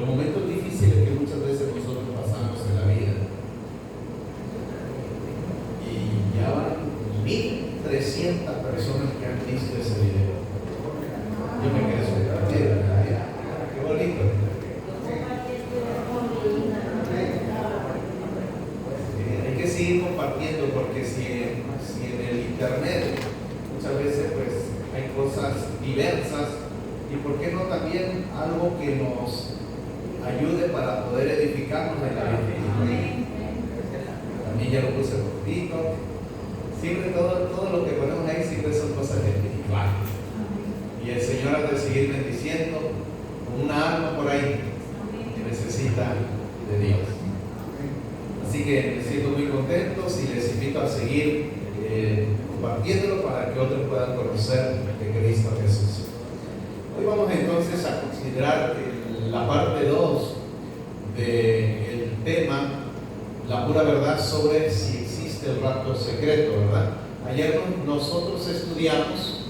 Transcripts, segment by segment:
los momentos difíciles que muchas veces nosotros pasamos en la vida. Y ya van 1,300 personas que han visto ese video. Yo me quedé sorprendido. Qué bonito. Hay que seguir compartiendo, porque si en el internet muchas veces pues hay cosas diversas, y por qué no también algo que nos ayude para poder edificarnos en la vida. También ya lo puse cortito. Siempre todo lo que ponemos ahí siempre son cosas espirituales. Y el Señor ha de seguir bendiciendo con una alma por ahí que necesita de Dios. Así que me siento muy contento y les invito a seguir compartiéndolo para que otros puedan conocer de Cristo Jesús. Hoy vamos entonces a considerar la parte 2 del tema, la pura verdad sobre si existe el rapto secreto, ¿verdad? Ayer nosotros estudiamos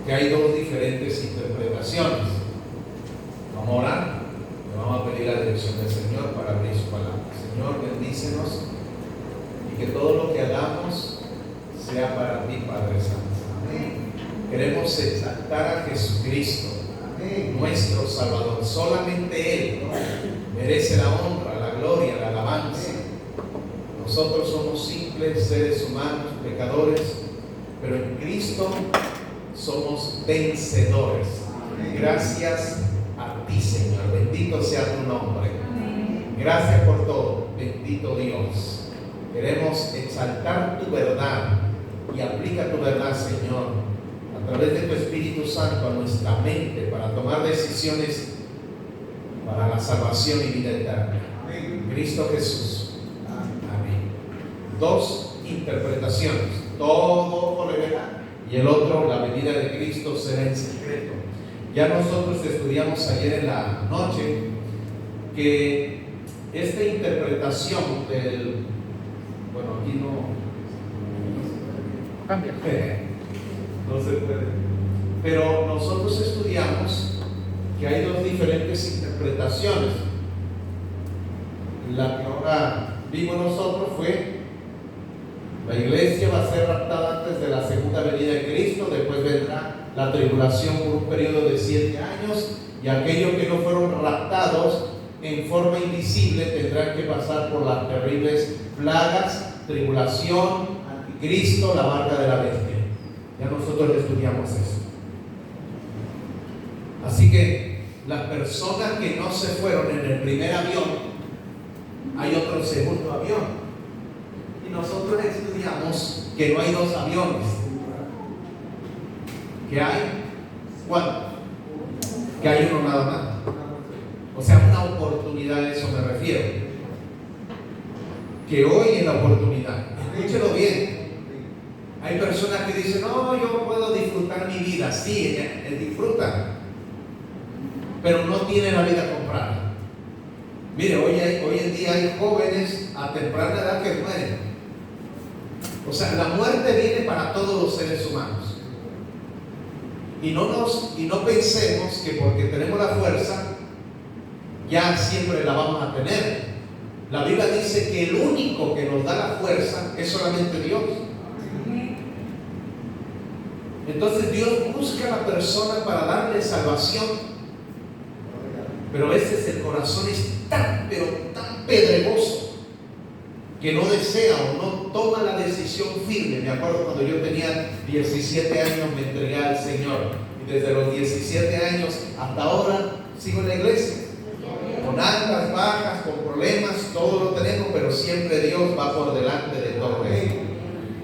que hay dos diferentes interpretaciones. Vamos a orar, le vamos a pedir la dirección del Señor para abrir su palabra. Señor, bendícenos y que todo lo que hagamos sea para ti, Padre Santo. Amén. Queremos exaltar a Jesucristo, amén, nuestro Salvador. Solamente Él merece la honra, la gloria, la alabanza. Nosotros somos simples seres humanos, pecadores, pero en Cristo somos vencedores. Gracias a ti, Señor. Bendito sea tu nombre. Gracias por todo, bendito Dios. Queremos exaltar tu verdad y aplica tu verdad, Señor, a través de tu Espíritu Santo a nuestra mente para tomar decisiones para la salvación y vida eterna. Cristo Jesús. Amén. Dos interpretaciones. Todo ojo le verá y el otro, la venida de Cristo será en secreto. Ya nosotros estudiamos ayer en la noche que esta interpretación del, bueno, aquí no cambia, no se puede, pero nosotros estudiamos que hay dos diferentes interpretaciones. La que ahora vimos nosotros fue: la iglesia va a ser raptada antes de la segunda venida de Cristo, después vendrá la tribulación por un periodo de 7 años, y aquellos que no fueron raptados en forma invisible tendrán que pasar por las terribles plagas, tribulación, anticristo, la marca de la bestia. Ya nosotros estudiamos eso. Así que las personas que no se fueron en el primer avión, hay otro segundo avión. Y nosotros estudiamos que no hay dos aviones. ¿Que hay? ¿Cuántos? Que hay uno nada más. O sea, una oportunidad, a eso me refiero. Que hoy es la oportunidad. Escúchelo bien. Hay personas que dicen: no, yo puedo disfrutar mi vida. Sí, ella disfruta, pero no tiene la vida comprada. Mire, hoy en día hay jóvenes a temprana edad que mueren. O sea, la muerte viene para todos los seres humanos. Y no pensemos que porque tenemos la fuerza ya siempre la vamos a tener. La Biblia dice que el único que nos da la fuerza es solamente Dios. Entonces Dios busca a la persona para darle salvación, pero a veces el corazón es tan pedregoso que no desea o no toma la decisión firme. Me acuerdo cuando yo tenía 17 años me entregué al Señor, y desde los 17 años hasta ahora sigo en la iglesia, con altas, bajas, con problemas, todo lo tenemos, pero siempre Dios va por delante de todo esto.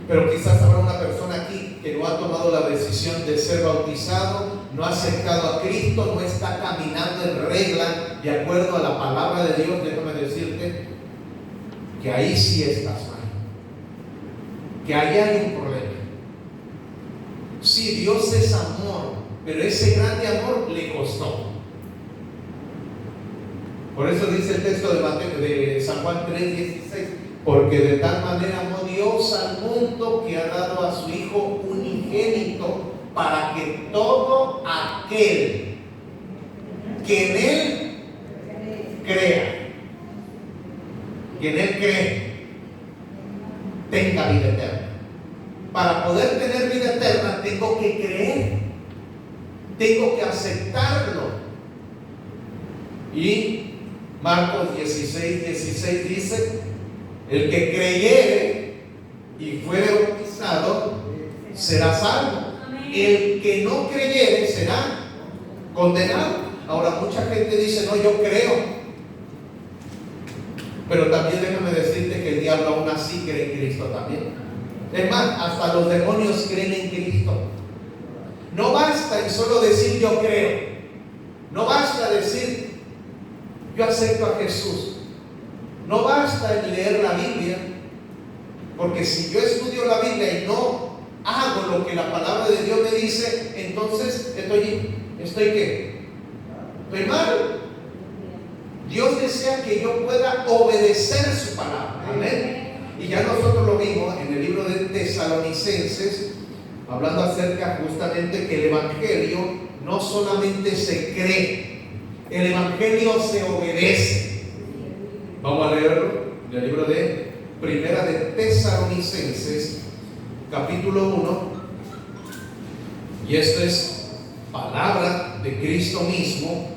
Pero quizás habrá una persona aquí que no ha tomado la decisión de ser bautizado, no ha aceptado a Cristo, no está caminando en regla de acuerdo a la palabra de Dios. Déjame decirte que ahí sí estás mal, que ahí hay un problema. Sí, Dios es amor, pero ese grande amor le costó. Por eso dice el texto de San Juan 3:16: porque de tal manera amó Dios al mundo que ha dado a su Hijo unigénito, para que todo aquel que en Él cree, tenga vida eterna. Para poder tener vida eterna tengo que creer, tengo que aceptarlo. Y Marcos 16:16 dice: el que creyere y fuere bautizado será salvo. El que no creyere será condenado. Ahora, mucha gente dice: no, yo creo. Pero también déjame decirte que el diablo aún así cree en Cristo también. Es más, hasta los demonios creen en Cristo. No basta en solo decir yo creo. No basta decir yo acepto a Jesús. No basta en leer la Biblia. Porque si yo estudio la Biblia y no hago lo que la palabra de Dios me dice, entonces estoy ¿qué? Estoy mal. Dios desea que yo pueda obedecer su palabra. Amén. Y ya nosotros lo vimos en el libro de Tesalonicenses, hablando acerca justamente que el Evangelio no solamente se cree, el Evangelio se obedece. Vamos a leerlo en el libro de Primera de Tesalonicenses, capítulo 1. Y esto es palabra de Cristo mismo.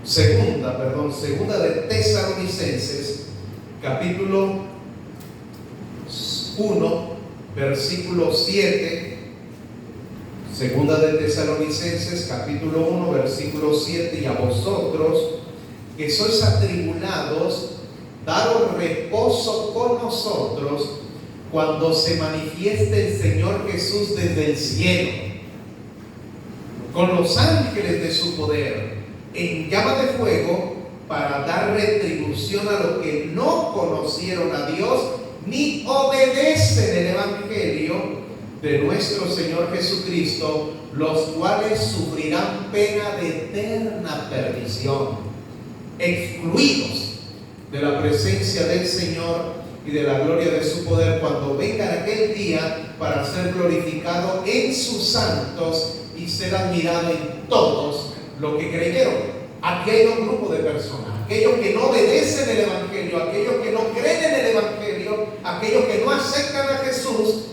Segunda de Tesalonicenses, capítulo 1, versículo 7. Segunda de Tesalonicenses, capítulo 1, versículo 7. Y a vosotros que sois atribulados, daros reposo con nosotros cuando se manifieste el Señor Jesús desde el cielo, con los ángeles de su poder, en llama de fuego, para dar retribución a los que no conocieron a Dios ni obedecen el Evangelio de nuestro Señor Jesucristo, los cuales sufrirán pena de eterna perdición, excluidos de la presencia del Señor y de la gloria de su poder, cuando venga aquel día para ser glorificado en sus santos y ser admirado en todos los que creyeron. Aquí hay dos grupos de personas: aquellos que no obedecen el Evangelio, aquellos que no creen en el Evangelio, aquellos que no aceptan a Jesús.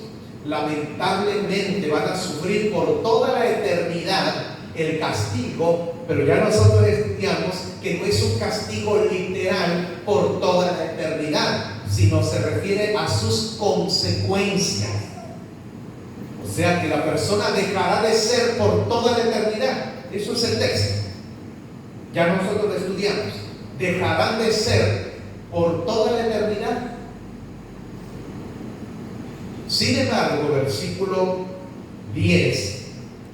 Lamentablemente van a sufrir por toda la eternidad el castigo, pero ya nosotros estudiamos que no es un castigo literal por toda la eternidad, sino se refiere a sus consecuencias. O sea que la persona dejará de ser por toda la eternidad. Eso es el texto. Ya nosotros lo estudiamos. Dejarán de ser por toda la eternidad. Sin embargo, versículo 10: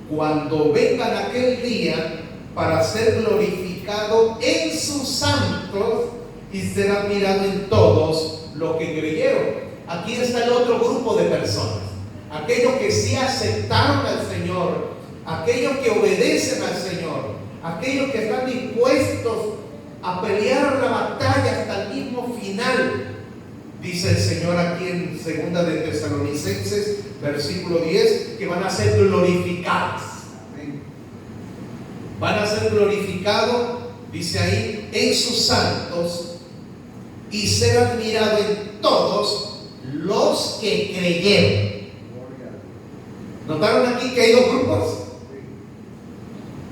cuando vengan aquel día para ser glorificado en sus santos y ser admirado en todos los que creyeron. Aquí está el otro grupo de personas: aquellos que sí aceptaron al Señor, aquellos que obedecen al Señor, aquellos que están dispuestos a pelear la batalla hasta el mismo final. Dice el Señor aquí en Segunda de Tesalonicenses, versículo 10, que van a ser glorificados. Van a ser glorificados, dice ahí, en sus santos y ser admirado en todos los que creyeron. ¿Notaron aquí que hay dos grupos?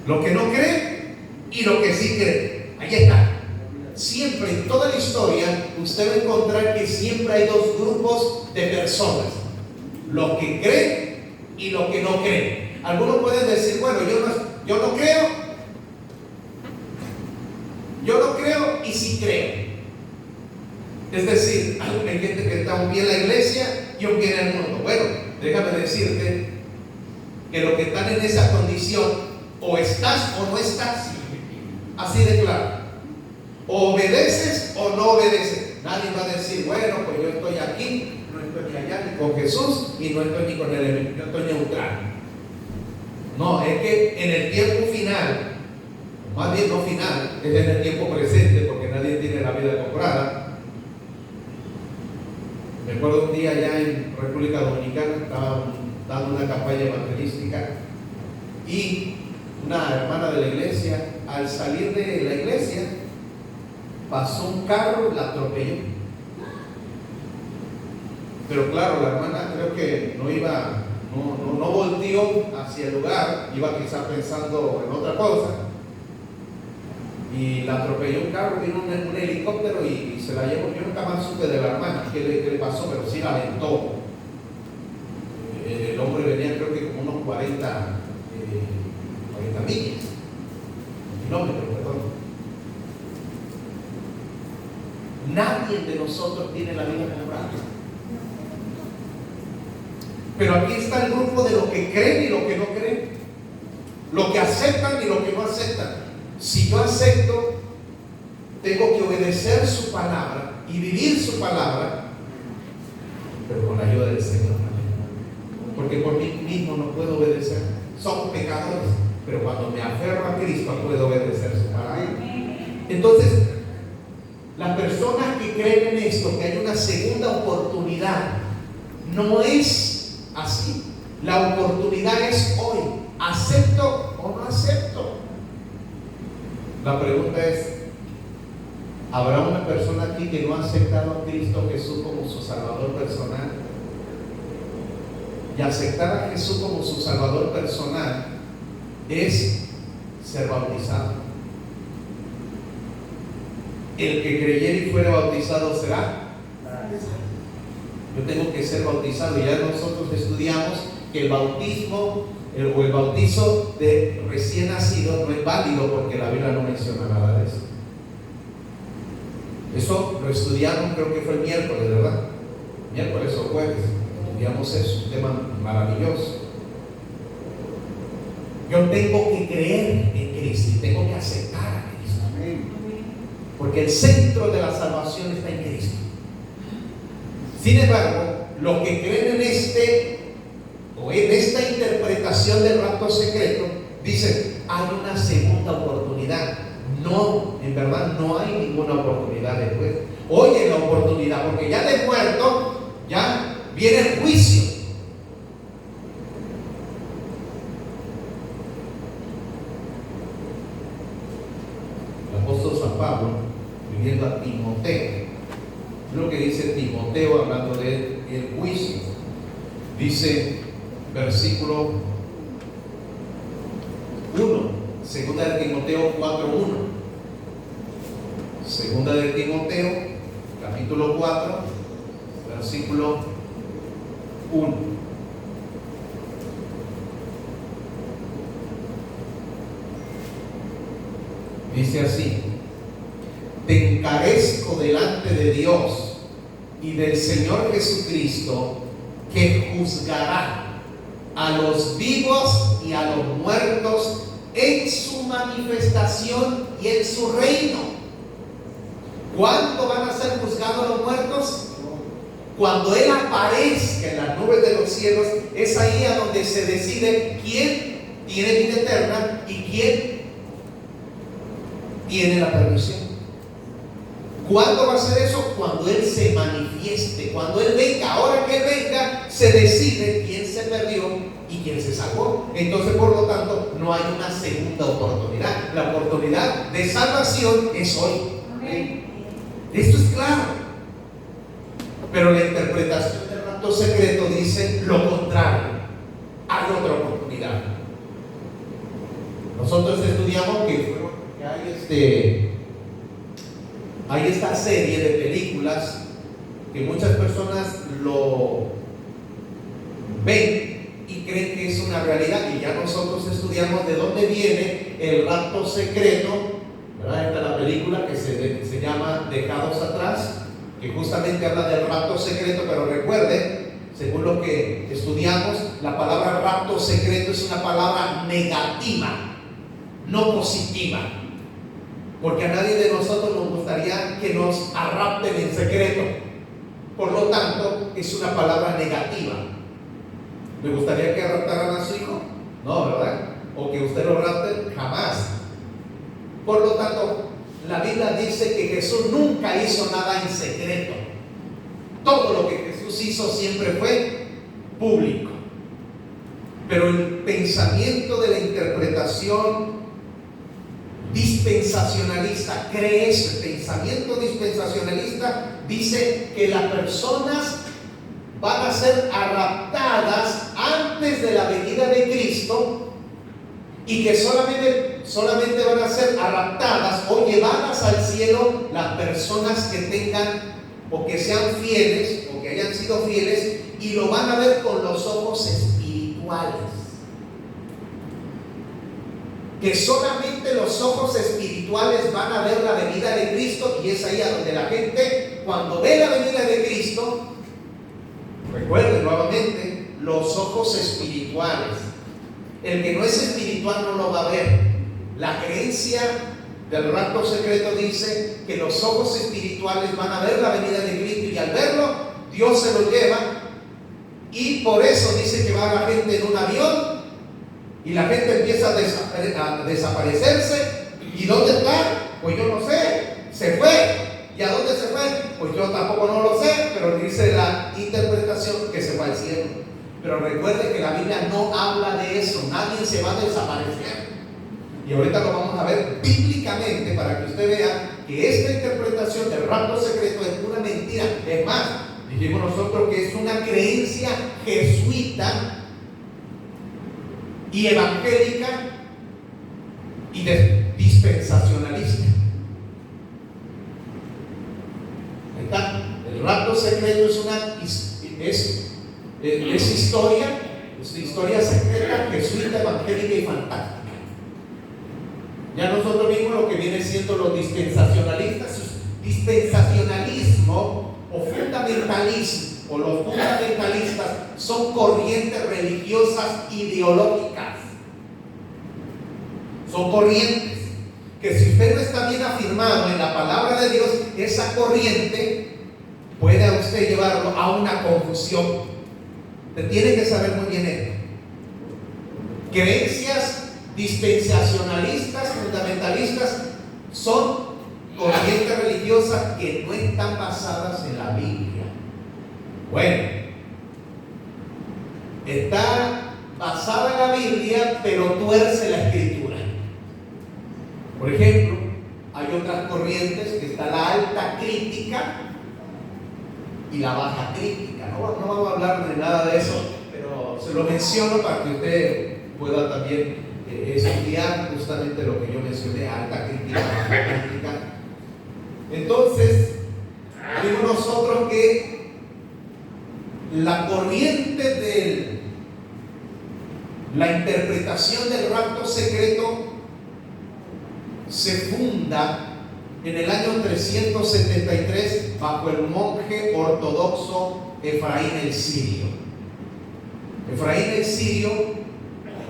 Los que no creen y los que sí creen. Ahí está. Siempre en toda la historia usted va a encontrar que siempre hay dos grupos de personas: los que creen y los que no creen. Algunos pueden decir: bueno, yo no creo y sí creo. Es decir, hay gente que está un pie en la iglesia y un pie en el mundo. Bueno, déjame decirte que los que están en esa condición, o estás o no estás, así de claro. O obedeces o no obedeces. Nadie va a decir: bueno, pues yo estoy aquí, no estoy ni allá ni con Jesús y no estoy ni con el enemigo, yo estoy neutral. No, es que en el tiempo final, más bien no final, es en el tiempo presente, porque nadie tiene la vida comprada. Me acuerdo un día allá en República Dominicana, estaba dando una campaña evangelística, y una hermana de la iglesia, al salir de la iglesia, pasó un carro y la atropelló. Pero claro, la hermana creo que no volteó hacia el lugar, iba quizás pensando en otra cosa, y la atropelló un carro, vino un helicóptero y se la llevó. Yo nunca más supe de la hermana qué le pasó, pero sí la aventó. El hombre venía creo que como unos 40 millas, kilómetros, perdón. Nadie de nosotros tiene la vida comprada. Pero aquí está el grupo de los que creen y los que no creen, los que aceptan y los que no aceptan. Si yo acepto, tengo que obedecer su palabra y vivir su palabra, pero con la ayuda del Señor. Porque por mí mismo no puedo obedecer. Somos pecadores, pero cuando me aferro a Cristo puedo obedecer su palabra. Entonces, las personas que creen en esto, que hay una segunda oportunidad, no es así. La oportunidad es hoy. ¿Acepto o no acepto? La pregunta es, ¿habrá una persona aquí que no ha aceptado a Cristo Jesús como su Salvador personal? Y aceptar a Jesús como su Salvador personal es ser bautizado. El que creyere y fuere bautizado será. Yo tengo que ser bautizado, y ya nosotros estudiamos que el bautismo o el bautizo de recién nacido no es válido porque la Biblia no menciona nada de eso. Eso lo estudiamos, creo que fue el miércoles, ¿verdad? Miércoles o jueves. Estudiamos eso, un tema maravilloso. Yo tengo que creer en Cristo y tengo que aceptar a Cristo. Porque el centro de la salvación está en Cristo. Sin embargo, los que creen en esta interpretación del rapto secreto, dicen, hay una segunda oportunidad. No, en verdad no hay ninguna oportunidad después. Hoy es la oportunidad, porque ya de muerto, ya viene el juicio. El apóstol San Pablo, viviendo a Timoteo, lo que dice Timoteo hablando del juicio, dice versículo 1, segunda de Timoteo 4:1, segunda de Timoteo capítulo 4 versículo 1. Dice así: te encarezco delante de Dios y del Señor Jesucristo, que juzgará a los vivos y a los muertos en su manifestación y en su reino. ¿Cuándo van a ser juzgados los muertos? Cuando Él aparezca en las nubes de los cielos. Es ahí a donde se decide quién tiene vida eterna y quién tiene la perdición. ¿Cuándo va a ser eso? Cuando Él se manifieste, cuando Él venga. Ahora que Él venga, se decide quién se perdió y quién se salvó. Entonces, por lo tanto, no hay una segunda oportunidad. La oportunidad de salvación es hoy. Esto es claro. Pero la interpretación del rapto secreto dice lo contrario. Hay otra oportunidad. Nosotros estudiamos que hay esta serie de películas que muchas personas lo ven y creen que es una realidad, y ya nosotros estudiamos de dónde viene el rapto secreto, ¿verdad? Esta es la película que se llama Dejados Atrás, que justamente habla del rapto secreto. Pero recuerden, según lo que estudiamos, la palabra rapto secreto es una palabra negativa, no positiva. Porque a nadie de nosotros nos gustaría que nos arrapten en secreto. Por lo tanto, es una palabra negativa. ¿Le gustaría que raptaran a su hijo? No, ¿verdad? O que usted lo rapte, jamás. Por lo tanto, la Biblia dice que Jesús nunca hizo nada en secreto. Todo lo que Jesús hizo siempre fue público. el pensamiento de la interpretación dispensacionalista cree eso. El pensamiento dispensacionalista dice que las personas van a ser arraptadas antes de la venida de Cristo y que solamente van a ser arraptadas o llevadas al cielo las personas que tengan o que sean fieles o que hayan sido fieles, y lo van a ver con los ojos espirituales. Que solamente los ojos espirituales van a ver la venida de Cristo, y es ahí a donde la gente, cuando ve la venida de Cristo, recuerden nuevamente, los ojos espirituales. El que no es espiritual no lo va a ver. La creencia del rapto secreto dice que los ojos espirituales van a ver la venida de Cristo, y al verlo, Dios se lo lleva. Y por eso dice que va la gente en un avión y la gente empieza a desaparecerse. ¿Y dónde está? Pues yo no sé. Se fue. ¿Y a dónde se fue? Pues yo tampoco no lo sé, pero dice la interpretación que se fue al cielo. Pero recuerde que la Biblia no habla de eso. Nadie se va a desaparecer. Y ahorita lo vamos a ver bíblicamente para que usted vea que esta interpretación del rapto secreto es una mentira. Es más, dijimos nosotros que es una creencia jesuita y evangélica y dispensacionalista. Ahí está. El rapto secreto es historia secreta, jesuita, evangélica y fantástica. Ya nosotros vimos lo que viene siendo los dispensacionalistas. Dispensacionalismo o fundamentalismo, o los fundamentalistas, son corrientes religiosas ideológicas. Son corrientes que, si usted no está bien afirmado en la palabra de Dios, esa corriente puede a usted llevarlo a una confusión. Usted tiene que saber muy bien esto. Creencias dispensacionalistas, fundamentalistas, son corrientes religiosas que no están basadas en la Biblia. Bueno, está basada en la Biblia, pero tuerce la Escritura. Por ejemplo, hay otras corrientes que está la alta crítica y la baja crítica. No vamos a hablar de nada de eso, pero se lo menciono para que usted pueda también estudiar justamente lo que yo mencioné: alta crítica, baja crítica. Entonces, vimos nosotros que la corriente de la interpretación del rapto secreto se funda en el año 373 bajo el monje ortodoxo Efraín el Sirio. Efraín el Sirio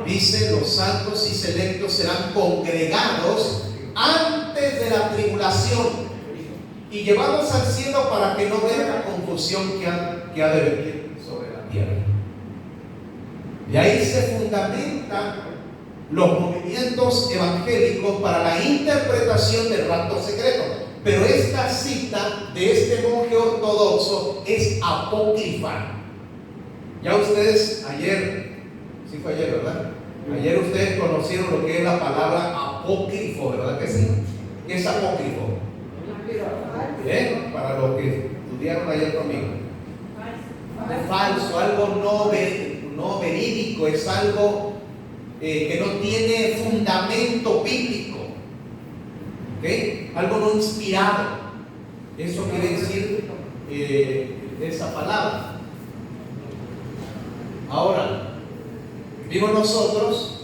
dice: los santos y selectos serán congregados antes de la tribulación y llevados al cielo para que no vean la confusión que ha de venir sobre la tierra. Y ahí se fundamentan los movimientos evangélicos para la interpretación del rapto secreto. Pero esta cita de este monje ortodoxo es apócrifa. Ya ustedes ayer, sí fue ayer, ¿verdad? Ayer ustedes conocieron lo que es la palabra apócrifo, ¿verdad que sí? ¿Qué es apócrifo? Para los que estudiaron ayer conmigo. Falso, algo no verídico, es algo que no tiene fundamento bíblico. ¿Okay? Algo no inspirado. Eso quiere decir esa palabra. Ahora, vimos nosotros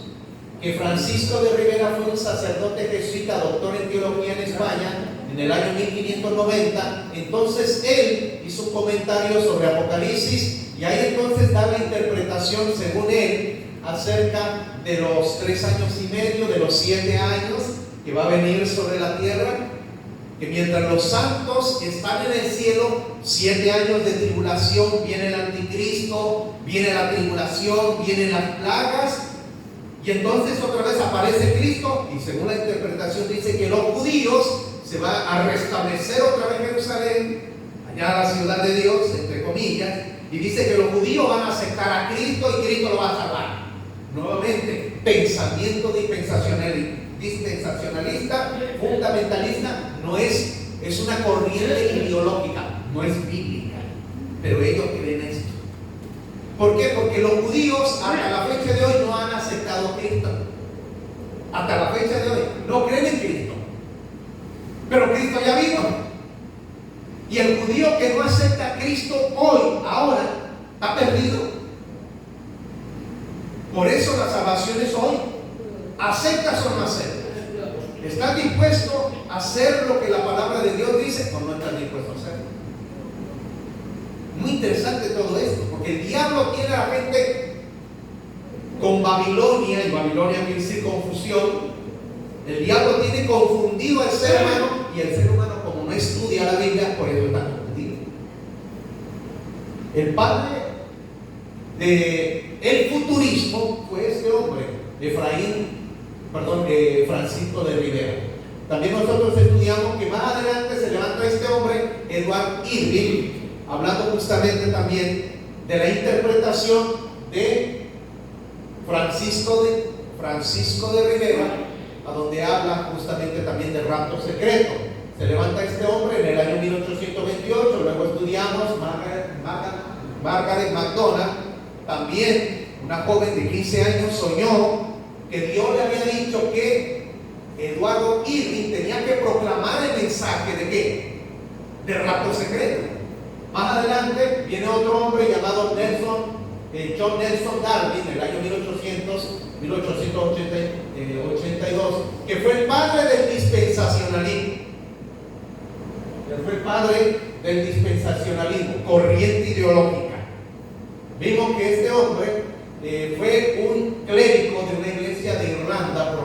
que Francisco de Rivera fue un sacerdote jesuita, doctor en teología en España, en el año 1590. Entonces él hizo un comentario sobre Apocalipsis, y ahí entonces da la interpretación, según él, acerca de los 3 años y medio, de los 7 años que va a venir sobre la tierra, que mientras los santos están en el cielo, 7 años de tribulación, viene el anticristo, viene la tribulación, vienen las plagas, y entonces otra vez aparece Cristo, y según la interpretación dice que los judíos se va a restablecer otra vez Jerusalén, allá la ciudad de Dios, entre comillas, y dice que los judíos van a aceptar a Cristo y Cristo lo va a salvar. Nuevamente, pensamiento dispensacionalista, fundamentalista, es una corriente ideológica, no es bíblica, pero ellos creen esto. ¿Por qué? Porque los judíos hasta la fecha de hoy no han aceptado a Cristo. Hasta la fecha de hoy no creen en Cristo. Pero Cristo ya vino. Y el judío que no acepta a Cristo hoy, ahora, está perdido. Por eso la salvación es hoy. ¿Aceptas o no aceptas? ¿Estás dispuesto a hacer lo que la palabra de Dios dice o no estás dispuesto a hacerlo? Muy interesante todo esto, porque el diablo tiene a la gente con Babilonia, y Babilonia quiere decir confusión. El diablo tiene confundido al ser humano, y el ser humano, como no estudia la Biblia, por eso está confundido. El padre del futurismo fue este hombre, Francisco de Rivera. También nosotros estudiamos que más adelante se levanta este hombre, Edward Irving, hablando justamente también de la interpretación de Francisco de Rivera, a donde habla justamente también del rapto secreto. Se levanta este hombre en el año 1828, luego estudiamos Margaret MacDonald, también una joven de 15 años soñó que Dios le había dicho que Eduardo Irving tenía que proclamar el mensaje de ¿qué? Del rapto secreto. Más adelante viene otro hombre llamado John Nelson Darby, en el año 1882, que fue el padre del dispensacionalismo. Él fue el padre del dispensacionalismo, corriente ideológica. Vimos que este hombre fue un clérigo de una iglesia de Irlanda,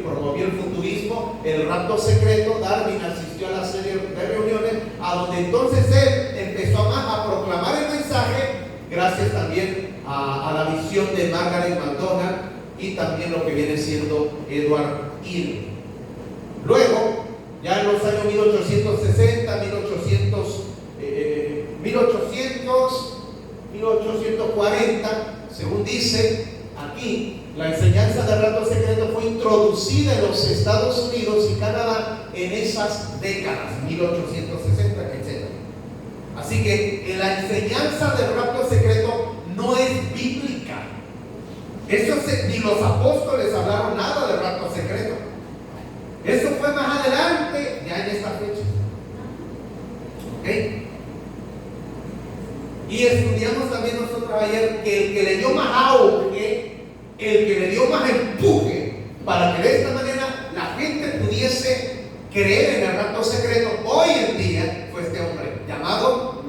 promovió el futurismo, el rapto secreto. Darwin asistió a la serie de reuniones, a donde entonces él empezó a proclamar el mensaje, gracias también a la visión de Margaret MacDonald y también lo que viene siendo Edward Irving. Luego, ya en los años 1860, 1840, según dice aquí, la enseñanza del rapto secreto fue introducida en los Estados Unidos y Canadá en esas décadas, 1860, etc. Así que la enseñanza del rapto secreto no es bíblica. Ni los apóstoles hablaron nada del rapto secreto. Eso fue más adelante, ya en esta fecha. ¿Ok? Y estudiamos también nosotros ayer que el que le dio más auge, el que le dio más empuje para que de esta manera la gente pudiese creer en el rapto secreto hoy en día, fue este hombre llamado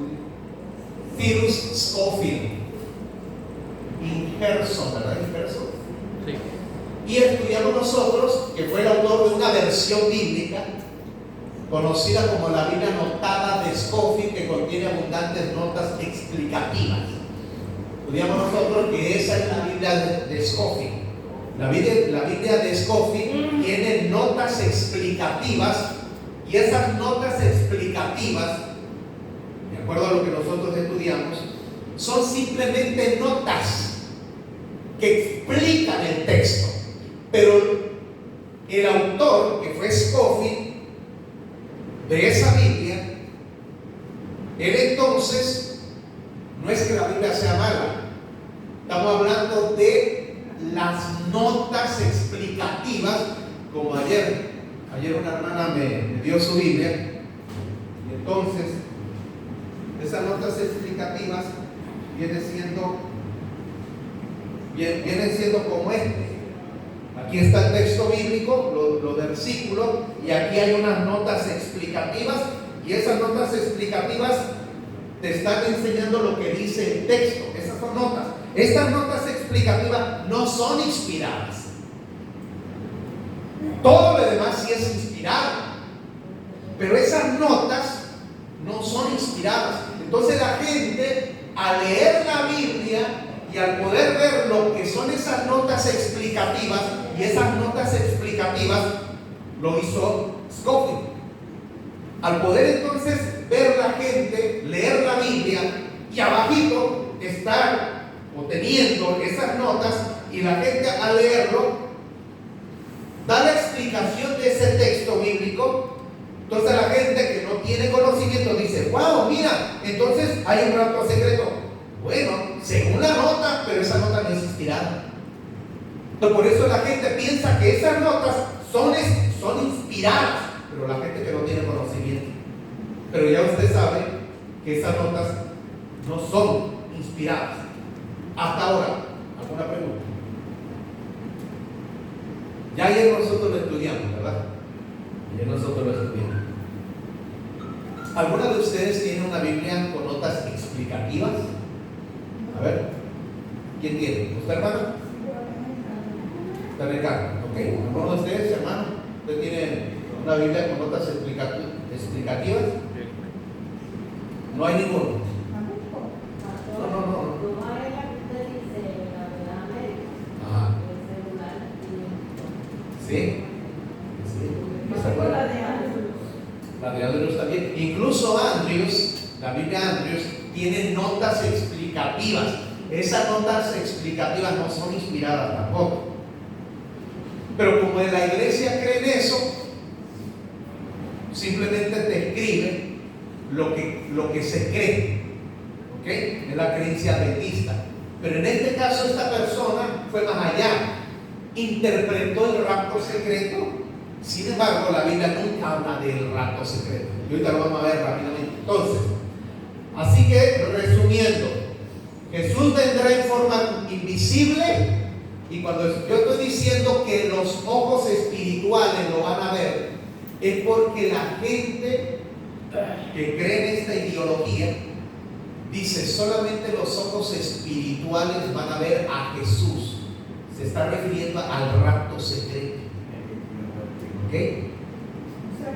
Cyrus Scofield. Ingerson, ¿verdad? Ingerson. Sí. Y estudiamos nosotros que fue el autor de una versión bíblica conocida como la Biblia anotada de Scofield, que contiene abundantes notas explicativas. Estudiamos nosotros que esa es la Biblia de Scofield. La Biblia de Scofield tiene notas explicativas, y esas notas explicativas, de acuerdo a lo que nosotros estudiamos, son simplemente notas que explican el texto. Pero el autor, que fue Scofield, de esa Biblia, él entonces, no es que la Biblia sea mala, estamos hablando de las notas explicativas, como ayer una hermana me dio su Biblia, y entonces esas notas explicativas vienen siendo como este. Aquí está el texto bíblico, los versículos, y aquí hay unas notas explicativas, y esas notas explicativas te están enseñando lo que dice el texto. Esas son notas. Estas notas explicativas no son inspiradas. Todo lo demás sí es inspirado, pero esas notas no son inspiradas. Entonces la gente, al leer la Biblia y al poder ver lo que son esas notas explicativas, y esas notas explicativas lo hizo Scofield. Al poder entonces ver la gente, leer la Biblia, y abajito estar o teniendo esas notas, y la gente al leerlo da la explicación de ese texto bíblico. Entonces la gente que no tiene conocimiento dice: wow, mira, entonces hay un rapto secreto. Bueno, según la nota, pero esa nota no es inspirada. Entonces, por eso la gente piensa que esas notas son inspiradas, pero la gente que no tiene conocimiento. Pero ya usted sabe que esas notas no son inspiradas. Hasta ahora, ¿alguna pregunta? Ya ayer nosotros lo estudiamos, ¿verdad? Ayer nosotros lo estudiamos. ¿Alguna de ustedes tiene una Biblia con notas explicativas? A ver, ¿quién tiene? ¿Usted, hermano? Está Ricardo, ok. ¿Alguno de ustedes, hermano? ¿Usted tiene una Biblia con notas explicativas? No hay ninguno. No. Ajá. Sí. La de Andrews también. Incluso Andrews, la Biblia Andrews, tiene notas explicativas. Esas notas explicativas no son inspiradas tampoco. Pero como en la iglesia creen eso, simplemente te escriben lo que se cree. ¿Ok? Es la creencia adventista. Pero en este caso esta persona fue más allá. Interpretó el rapto secreto. Sin embargo, la Biblia nunca habla del rapto secreto. Y ahorita lo vamos a ver rápidamente. Entonces, así que resumiendo, Jesús vendrá en forma invisible. Y cuando yo estoy diciendo que los ojos espirituales lo van a ver, es porque la gente que cree en esta ideología dice: solamente los ojos espirituales van a ver a Jesús. Se está refiriendo al rapto secreto. ¿Ok?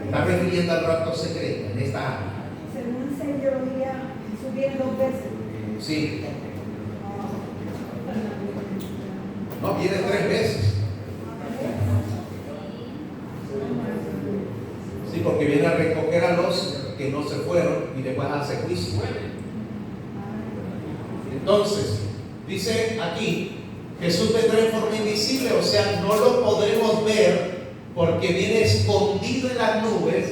Está refiriendo al rapto secreto en esta área. Según esa ideología, Jesús viene 2 veces. Sí. No, viene 3 veces. Sí, porque viene a recoger a los que no se fueron y después hace juicio. Entonces, dice aquí: Jesús vendrá en forma invisible, o sea, no lo podremos ver porque viene escondido en las nubes,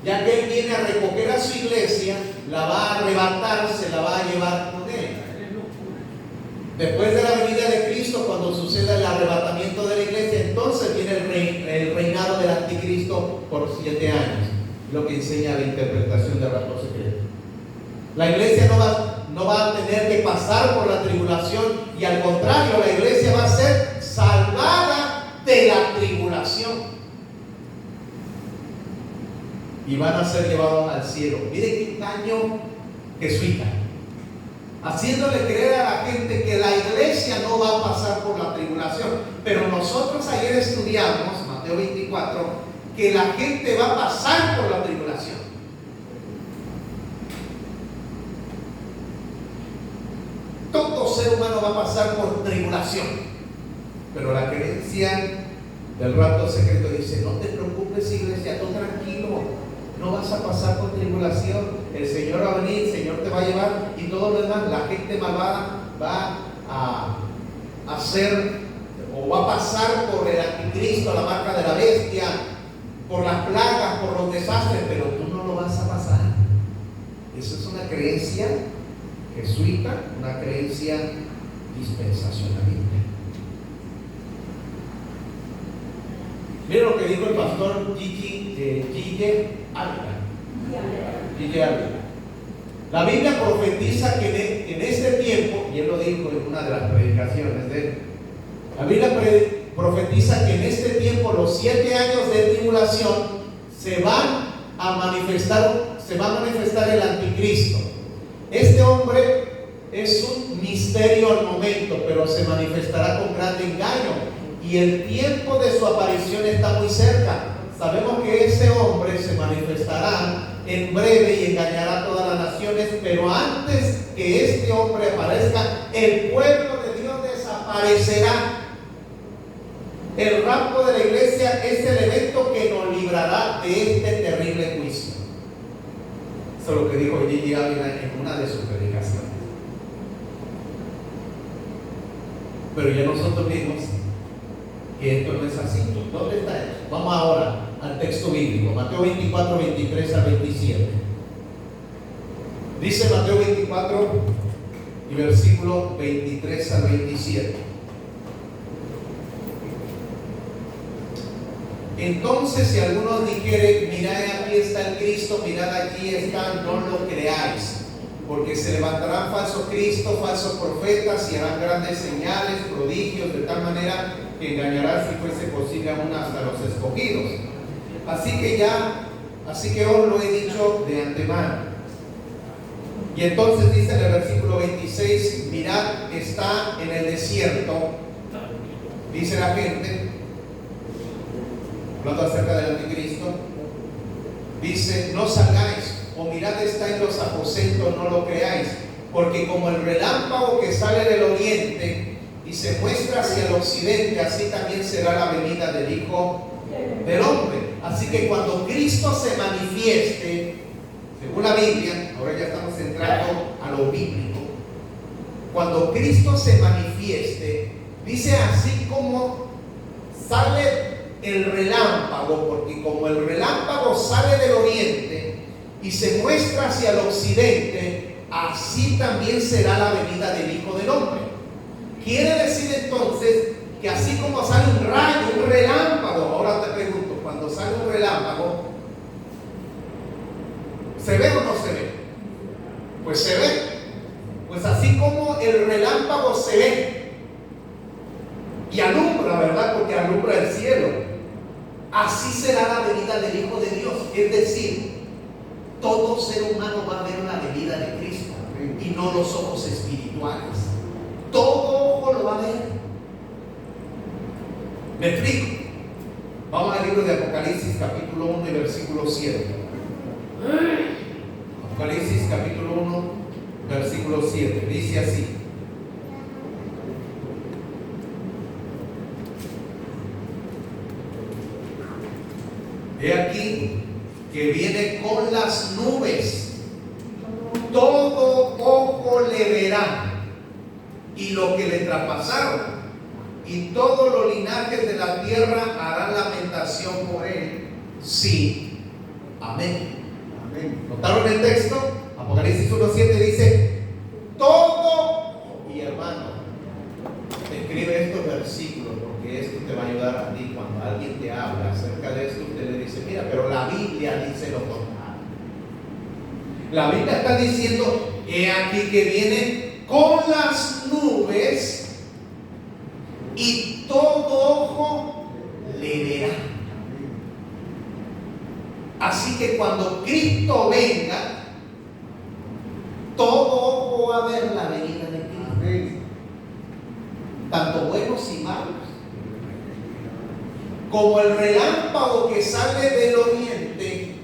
ya que Él viene a recoger a su iglesia, la va a arrebatar, se la va a llevar con Él. Después de la venida de Cristo, cuando suceda el arrebatamiento de la iglesia, entonces viene el reinado del anticristo por 7 años, lo que enseña la interpretación del rapto secreto. La iglesia no va a tener que pasar por la tribulación, y al contrario, la iglesia va a ser salvada de la tribulación y van a ser llevados al cielo. Miren qué engaño jesuita, haciéndole creer a la gente que la iglesia no va a pasar por la tribulación. Pero nosotros ayer estudiamos Mateo 24 que la gente va a pasar por la tribulación. Todo ser humano va a pasar por tribulación, pero la creencia del rapto secreto dice: no te preocupes, iglesia, tú tranquilo, no vas a pasar por tribulación, el Señor va a venir, el Señor te va a llevar, y todo lo demás, la gente malvada va a hacer o va a pasar por el anticristo, la marca de la bestia, por las plagas, por los desastres, pero tú no lo vas a pasar. Eso es una creencia jesuita, una creencia dispensacionalista. Miren lo que dijo el pastor Gille Ávila. La Biblia profetiza que en este tiempo, y él lo dijo en una de las predicaciones de él, la Biblia profetiza que en este tiempo los 7 años de tribulación se va a manifestar el anticristo. Este hombre es un misterio al momento, pero se manifestará con gran engaño, y el tiempo de su aparición está muy cerca. Sabemos que ese hombre se manifestará en breve y engañará a todas las naciones, pero antes que este hombre aparezca, el pueblo de Dios desaparecerá. El rapto de la iglesia es el evento que nos librará de este terrible juicio. Eso es lo que dijo Gigi Ávila en una de sus predicaciones. Pero ya nosotros vimos que esto no es así. ¿Dónde está eso? Vamos ahora al texto bíblico, Mateo 24, 23 al 27. Dice Mateo 24 y versículo 23 al 27. Entonces, si alguno dijere, mirad aquí está el Cristo, mirad aquí está, no lo creáis, porque se levantarán falsos cristos, falsos profetas, y harán grandes señales, prodigios, de tal manera que engañarán, si fuese posible, aún hasta los escogidos. Así que os lo he dicho de antemano. Y entonces dice en el versículo 26, mirad, está en el desierto, dice la gente, hablando acerca del anticristo, dice, no salgáis, o mirad, está en los aposentos, no lo creáis, porque como el relámpago que sale del oriente y se muestra hacia el occidente, así también será la venida del Hijo del Hombre. Así que cuando Cristo se manifieste, según la Biblia, ahora ya estamos entrando a lo bíblico, cuando Cristo se manifieste, dice así como sale el relámpago, porque como el relámpago sale del oriente y se muestra hacia el occidente, así también será la venida del Hijo del Hombre. Quiere decir entonces que así como sale un rayo, un relámpago, ahora te pregunto, cuando sale un relámpago, ¿se ve o no se ve? Pues se ve. Pues así como el relámpago se ve y alumbra, ¿verdad? Porque alumbra el cielo, así será la venida del Hijo de Dios. Es decir, todo ser humano va a ver la venida de Cristo y no los ojos espirituales. Todo ojo lo va a ver. ¿Me explico? Vamos al libro de Apocalipsis capítulo 1 y versículo 7. Apocalipsis capítulo 1 versículo 7. Dice así: he aquí que viene con las nubes, todo ojo le verá, y lo que le traspasaron, y todos los linajes de la tierra harán lamentación por él. Sí, amén. Amén. ¿Notaron el texto? Apocalipsis 1:7 dice: todo, y hermano, escribe estos versículos, porque esto te va a ayudar a ti. Cuando alguien te habla acerca de esto, usted le dice: mira, pero la Biblia dice lo contrario. La Biblia está diciendo: he aquí que viene con las nubes, y todo ojo le verá. Así que cuando Cristo venga, todo ojo va a ver la venida de Cristo, tanto buenos y malos. Como el relámpago que sale del oriente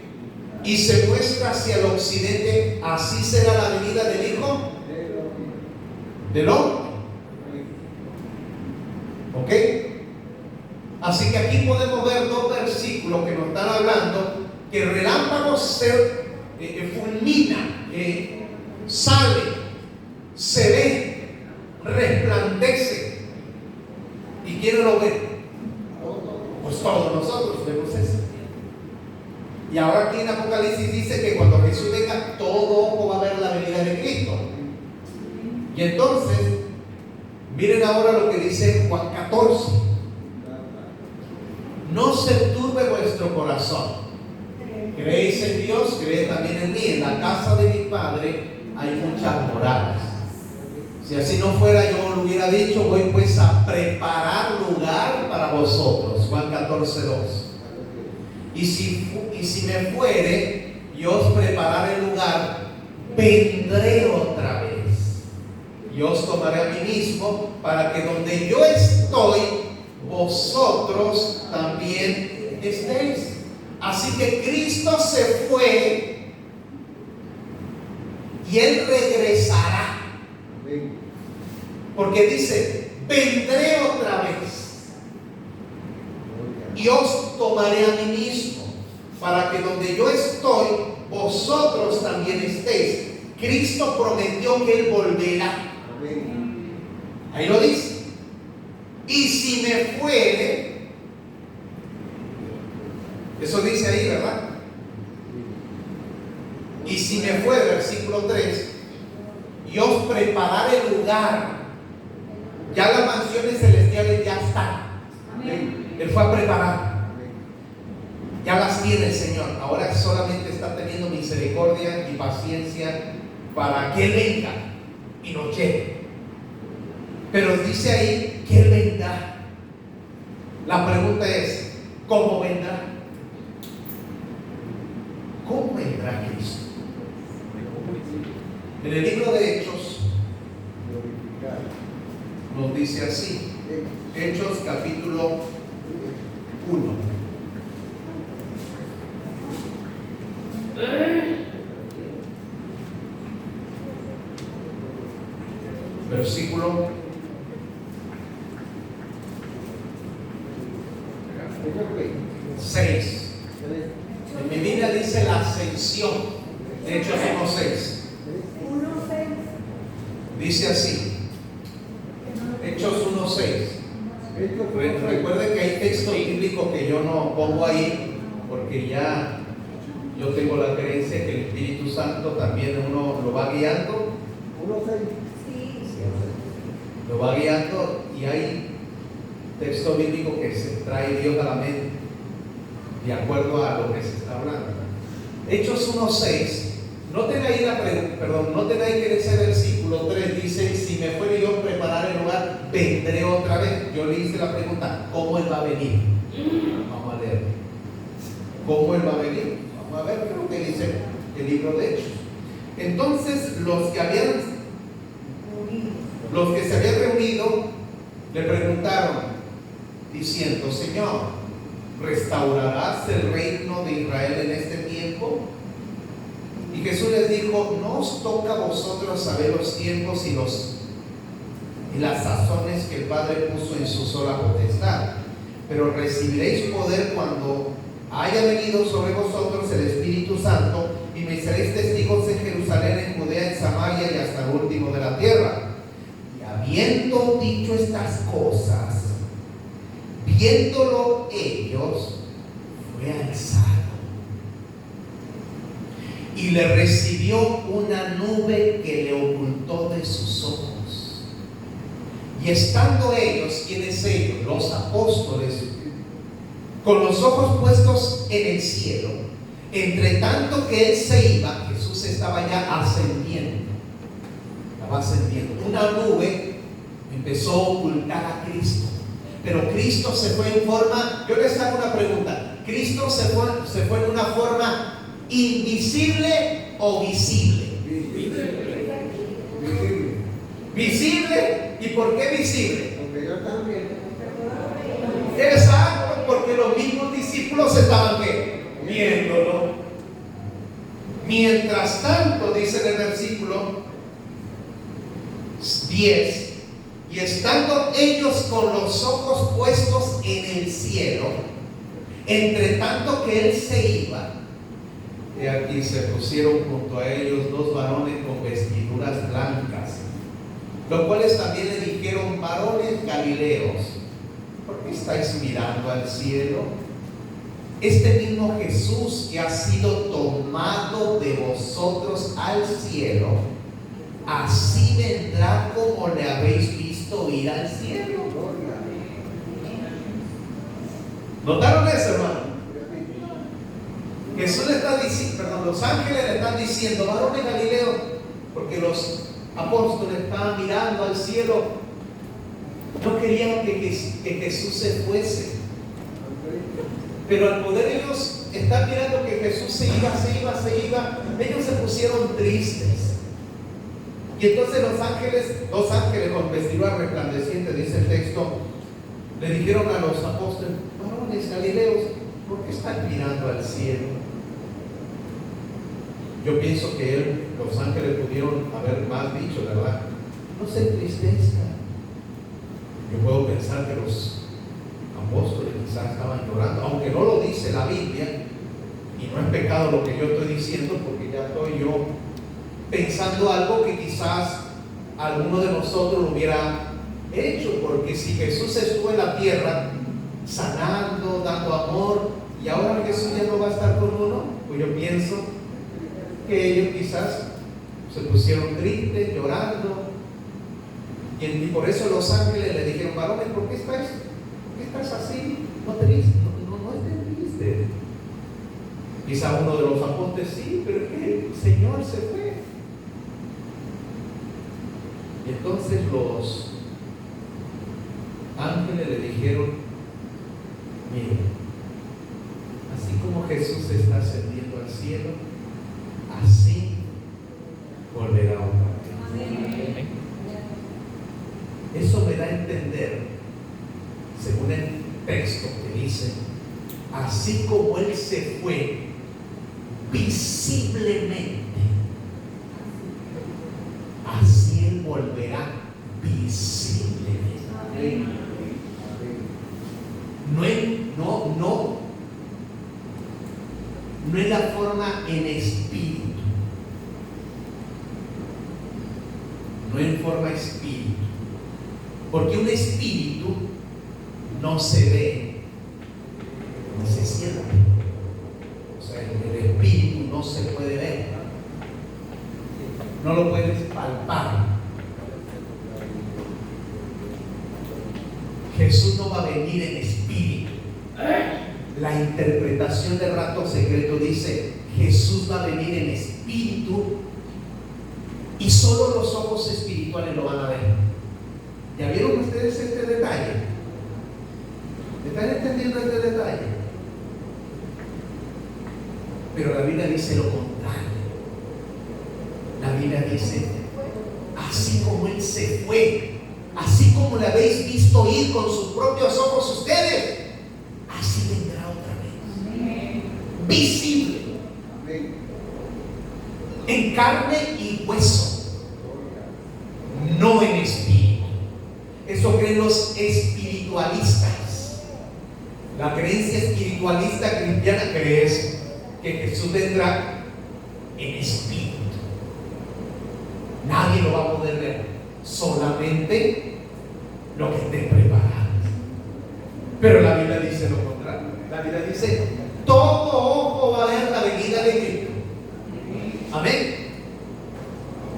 y se muestra hacia el occidente, así será la venida del Hijo del Hombre. ¿Ok? Así que aquí podemos ver dos versículos que nos están hablando que el relámpago se fulmina, sale, se ve, resplandece. ¿Y quién lo ve? Pues todos nosotros vemos eso. Y ahora aquí en Apocalipsis dice que cuando Jesús venga, todo ojo va a ver la venida de Cristo. Y entonces, miren ahora lo que dice Juan 14. No se turbe vuestro corazón. Creéis en Dios, creed también en mí. En la casa de mi Padre hay muchas moradas. Si así no fuera, yo lo hubiera dicho: voy pues a preparar lugar para vosotros. Juan 14:2. Y si me fuere, yo os prepararé lugar, vendré otra vez. Y os tomaré a mí mismo, para que donde yo estoy, vosotros también estéis. Así que Cristo se fue y Él regresará. Porque dice: vendré otra vez y os tomaré a mí mismo, para que donde yo estoy, vosotros también estéis. Cristo prometió que Él volverá. Ahí lo dice. si me fuere, eso dice ahí, ¿verdad? Y si me fuere, versículo 3, y os prepararé lugar. Ya las mansiones celestiales ya están. Él fue a preparar. Ya las tiene el Señor. Ahora solamente está teniendo misericordia y paciencia para que Él venga y nos lleve. Pero dice ahí que Él vendrá. La pregunta es, ¿cómo vendrá? ¿Cómo vendrá Cristo? En el libro de Hechos nos dice así. Hechos capítulo 1. Versículo 6. En mi Biblia dice la ascensión. De Hechos 1:6. Dice así. Hechos 1:6. Recuerden que hay texto bíblico que yo no pongo ahí porque ya yo tengo la creencia que el Espíritu Santo también uno lo va guiando. 1:6. Lo va guiando y hay texto bíblico que se trae Dios a la mente de acuerdo a lo que se está hablando. Hechos 1:6. Noten ahí noten ahí que en ese versículo 3 dice: si me fuere yo a preparar el lugar, vendré otra vez. Yo le hice la pregunta: ¿cómo Él va a venir? Vamos a leer. ¿Cómo Él va a venir? Vamos a ver lo que dice el libro de Hechos. Entonces los que se habían reunido le preguntaron diciendo: Señor, ¿restaurarás el reino de Israel en este tiempo? Y Jesús les dijo: no os toca a vosotros saber los tiempos y las sazones que el Padre puso en su sola potestad, pero recibiréis poder cuando haya venido sobre vosotros el Espíritu Santo, y me seréis testigos en Jerusalén, en Judea, en Samaria y hasta el último de la tierra. Y habiendo dicho estas cosas, viéndolo ellos, fue alzado y le recibió una nube que le ocultó de sus ojos. Y estando ellos, ¿quiénes ellos? Los apóstoles, con los ojos puestos en el cielo, entre tanto que él se iba, Jesús estaba ya ascendiendo. Estaba ascendiendo. Una nube empezó a ocultar a Cristo. Pero Cristo se fue en forma, yo les hago una pregunta: ¿Cristo se fue en una forma invisible o visible? Visible. ¿Y por qué visible? Porque yo también. Exacto, porque los mismos discípulos estaban ¿qué? Viéndolo. Mientras tanto, dice en el versículo 10, y estando ellos con los ojos puestos en el cielo, entre tanto que él se iba, y aquí se pusieron junto a ellos dos varones con vestiduras blancas, los cuales también le dijeron: varones galileos, ¿por qué estáis mirando al cielo? Este mismo Jesús que ha sido tomado de vosotros al cielo, así vendrá como le habéis visto ir al cielo. ¿Notaron eso, hermano? Jesús le está diciendo, los ángeles le están diciendo: varones galileos, porque los apóstoles estaban mirando al cielo, no querían que Jesús se fuese, pero al poder ellos estar mirando que Jesús se iba, ellos se pusieron tristes. Y entonces dos ángeles con vestiduras resplandecientes, dice el texto, le dijeron a los apóstoles: varones galileos, ¿por qué están mirando al cielo? Yo pienso que los ángeles pudieron haber más dicho, ¿verdad? No se entristezcan. Yo puedo pensar que los apóstoles quizás estaban llorando, aunque no lo dice la Biblia, y no es pecado lo que yo estoy diciendo, porque ya estoy yo pensando algo que quizás alguno de nosotros hubiera hecho, porque si Jesús estuvo en la tierra sanando, dando amor, y ahora Jesús ya no va a estar con uno, pues yo pienso que ellos quizás se pusieron tristes, llorando, y por eso los ángeles le dijeron: varones, ¿por qué estás así? No triste, no estés triste. Quizá uno de los apóstoles: sí, pero es que el Señor se fue. Y entonces los ángeles le dijeron: mire, así como Jesús está ascendiendo al cielo, así volverá otra vez. Amén. Eso me da a entender, según el texto que dice: así como Él se fue visiblemente, así Él volverá visiblemente. Amén. No es la forma en espíritu, no en forma espíritu, porque un espíritu no se ve, no se siente. O sea, el espíritu no se puede ver, no lo puedes palpar. Jesús no va a venir en espíritu. La interpretación del rato secreto dice: Jesús va a venir en espíritu y solo los ojos espirituales lo van a ver. ¿Ya vieron ustedes este detalle? ¿Están entendiendo este detalle? Pero la Biblia dice lo contrario. La Biblia dice: así como Él se fue, así como le habéis visto ir con sus propios ojos ustedes, así vendrá otra vez. Amén. Visible. Amén. En carne y hueso, no en espíritu. Eso creen los espiritualistas. La creencia espiritualista cristiana cree que Jesús vendrá en espíritu. Nadie lo va a poder ver, solamente lo que esté preparado. Pero la Biblia dice lo contrario. La Biblia dice: todo ojo va a ver la venida de Cristo. Amén.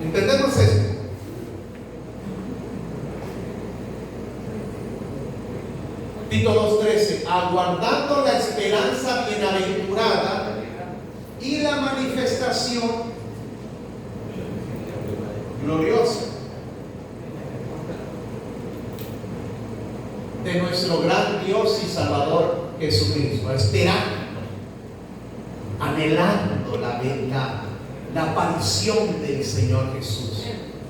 ¿Entendemos eso? Tito 2:13: aguardando la esperanza bienaventurada y la manifestación gloriosa de nuestro gran Dios y Salvador Jesucristo. Esperando, anhelando la aparición del Señor Jesús,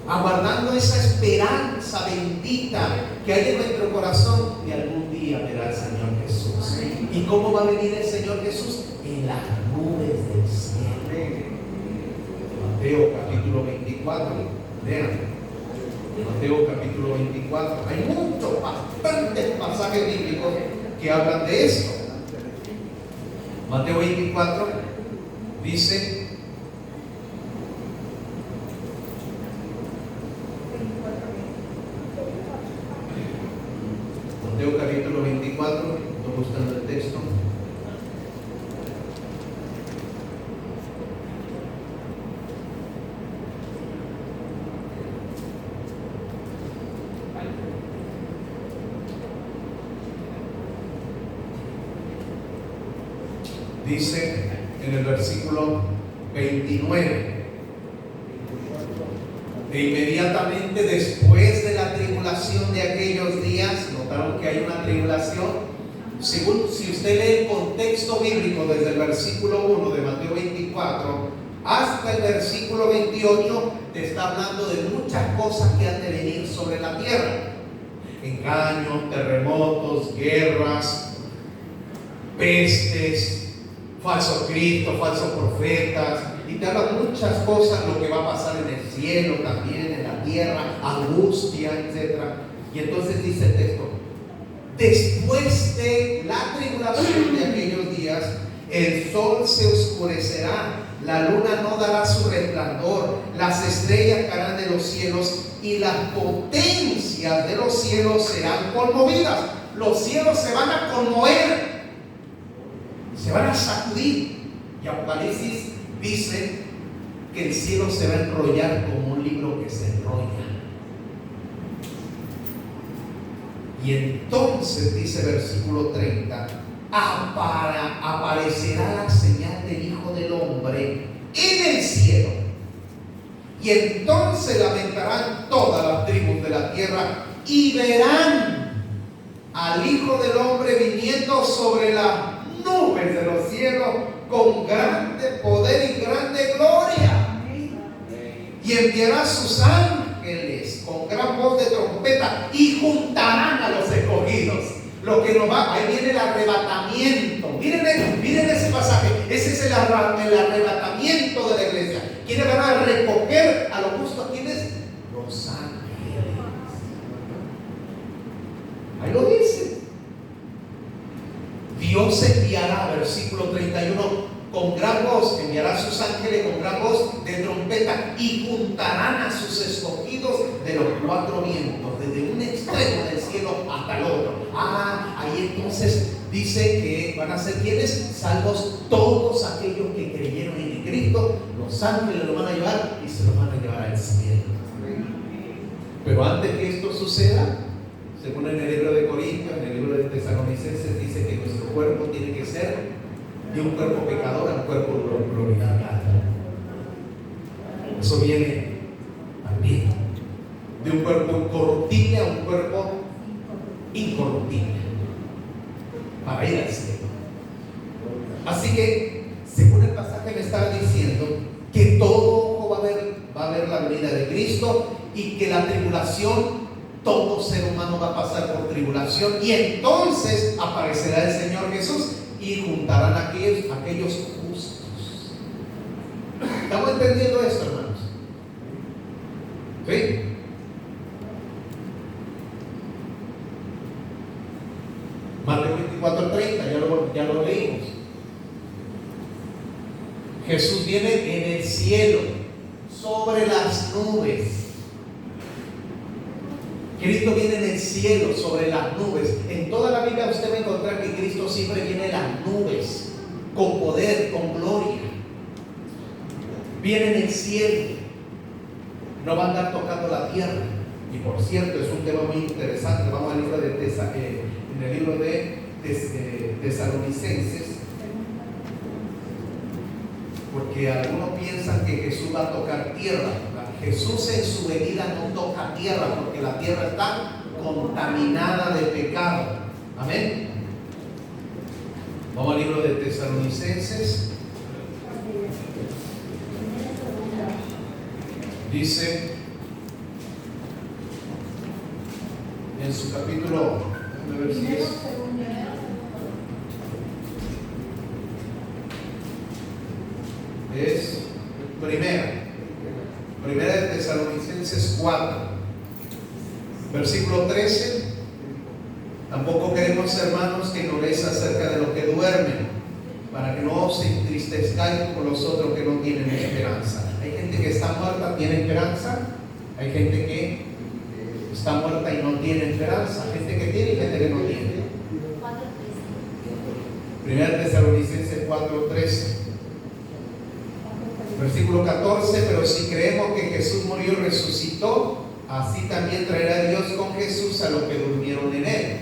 aguardando esa esperanza bendita que hay en nuestro corazón de algún día ver al Señor Jesús. ¿Y cómo va a venir el Señor Jesús? En las nubes del cielo. Mateo capítulo 24, vean, Mateo capítulo 24, hay bastantes pasajes bíblicos que hablan de esto. Mateo 24 dice: Mateo capítulo 24, estoy buscando el texto. Dice en el versículo 29: e inmediatamente después de la tribulación de aquellos días, notaron que hay una tribulación. Según, si usted lee el contexto bíblico desde el versículo 1 de Mateo 24 hasta el versículo 28, te está hablando de muchas cosas que han de venir sobre la tierra: engaños, terremotos, guerras, pestes, falsos cristos, falsos profetas, y te hablan muchas cosas, lo que va a pasar en el cielo también, en la tierra, angustia, etc. Y entonces dice el texto: después de la tribulación de aquellos días, el sol se oscurecerá, la luna no dará su resplandor, las estrellas caerán de los cielos y las potencias de los cielos serán conmovidas. Los cielos se van a conmover, se van a sacudir. Y Apocalipsis dice que el cielo se va a enrollar como un libro que se enrolla. Y entonces dice versículo 30, aparecerá la señal del Hijo del Hombre en el cielo. Y entonces lamentarán todas las tribus de la tierra y verán al Hijo del Hombre viniendo sobre las nubes de los cielos con grande poder y grande gloria. Y enviará a sus ángeles con gran voz de trompeta y juntarán a los escogidos. Lo que nos va, ahí viene el arrebatamiento. Miren ese pasaje. Ese es el arrebatamiento de la iglesia. ¿Quiénes van a recoger a los justos? ¿Quiénes? Los ángeles. Ahí lo dice. Dios enviará, versículo 31, con gran voz, enviará a sus ángeles con gran voz de trompeta y juntarán a sus escogidos de los cuatro vientos, desde un extremo del cielo hasta el otro. Ahí entonces dice que van a ser quienes, salvos todos aquellos que creyeron en Cristo. Los ángeles lo van a llevar y se lo van a llevar al cielo. Pero antes que esto suceda, según en el libro de Corintios, en el libro de Tesalonicenses, dice que nuestro cuerpo tiene que ser de un cuerpo pecador a un cuerpo glorificado. Eso viene también de un cuerpo incorruptible a un cuerpo incorruptible para ir al cielo. Así que, según el pasaje me está diciendo que todo ojo va a ver la venida de Cristo y que la tribulación, todo ser humano va a pasar por tribulación, y entonces aparecerá el Señor Jesús y juntarán a aquellos justos. ¿Estamos entendiendo esto, hermanos? ¿Sí? Mateo 24:30, ya lo leímos. Jesús viene en el cielo, sobre las nubes. Cristo viene en el cielo, sobre las nubes. En toda la Biblia usted va a encontrar que Cristo siempre viene en las nubes, con poder, con gloria. Viene en el cielo. No va a andar tocando la tierra. Y por cierto, es un tema muy interesante. Vamos al libro de en el libro de Tesalonicenses. Porque algunos piensan que Jesús va a tocar tierra. Jesús en su venida no toca tierra, porque la tierra está contaminada de pecado. Amén. Vamos al libro de Tesalonicenses. Dice en su capítulo, déjame ver si es primera de Tesalonicenses 4, versículo 13. Tampoco queremos, hermanos, que ignoréis acerca de los que duermen, para que no os entristezcáis con los otros que no tienen esperanza. Hay gente que está muerta, tiene esperanza. Hay gente que está muerta y no tiene esperanza. Hay gente que tiene y gente que no tiene. Primera de Tesalonicenses 4:13. Versículo 14, pero si creemos que Jesús murió y resucitó, así también traerá Dios con Jesús a los que durmieron en él.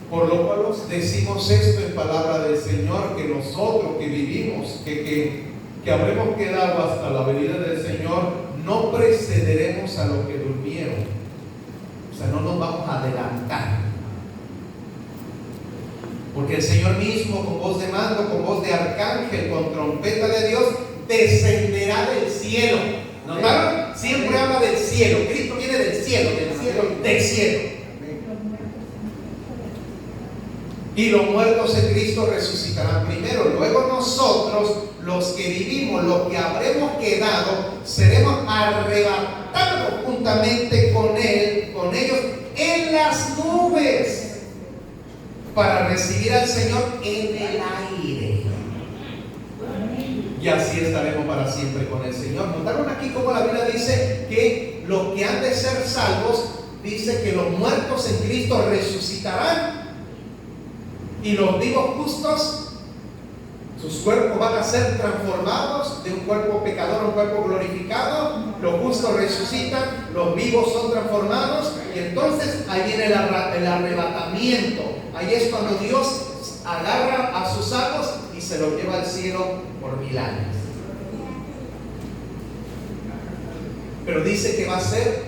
Por lo cual os decimos esto en palabra del Señor, que nosotros que vivimos, que habremos quedado hasta la venida del Señor, no precederemos a los que durmieron. O sea, no nos vamos a adelantar. Porque el Señor mismo, con voz de mando, con voz de arcángel, con trompeta de Dios, descenderá del cielo. ¿Notaron? Siempre habla del cielo. Cristo viene del cielo, del cielo, del cielo. Y los muertos en Cristo resucitarán primero. Luego nosotros, los que vivimos, los que habremos quedado, seremos arrebatados juntamente con Él, con ellos, en las nubes, para recibir al Señor en el aire. Y así estaremos para siempre con el Señor. ¿Notaron aquí cómo la Biblia dice que los que han de ser salvos, dice que los muertos en Cristo resucitarán y los vivos justos, sus cuerpos van a ser transformados de un cuerpo pecador a un cuerpo glorificado. Los justos resucitan, los vivos son transformados, y entonces ahí viene el arrebatamiento. Ahí es cuando Dios agarra a sus salvos y se los lleva al cielo por 1000 años. Pero dice que va a ser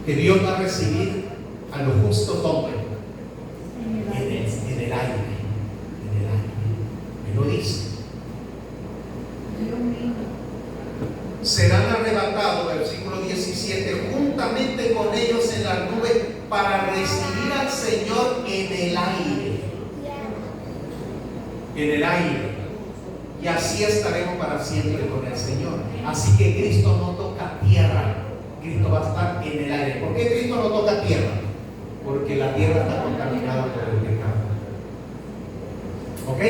que Dios va a recibir a los justos hombres en el aire. Me lo dice. Serán arrebatados, versículo 17, juntamente con ellos en las nubes para recibir al Señor en el aire. En el aire. Y así estaremos para siempre con el Señor. Así que Cristo no toca tierra. Cristo va a estar en el aire. ¿Por qué Cristo no toca tierra? Porque la tierra está contaminada por el pecado. ¿Ok?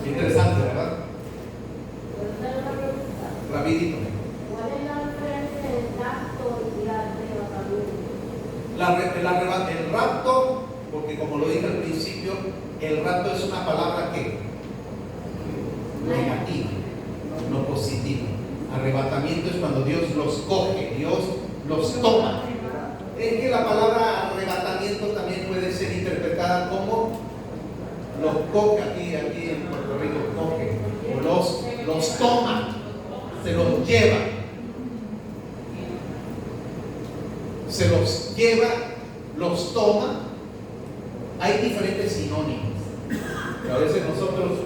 Interesante, ¿verdad? Rapidito. ¿Cuál es la diferencia del rapto y arrebatamiento? El rapto, porque como lo dije al principio, el rapto es una palabra que negativa, no positiva. Arrebatamiento es cuando Dios los coge, Dios los toma. Es que la palabra arrebatamiento también puede ser interpretada como los coge, aquí en Puerto Rico coge, o los toma, se los lleva. Se los lleva, los toma. Hay diferentes sinónimos. Pero a veces nosotros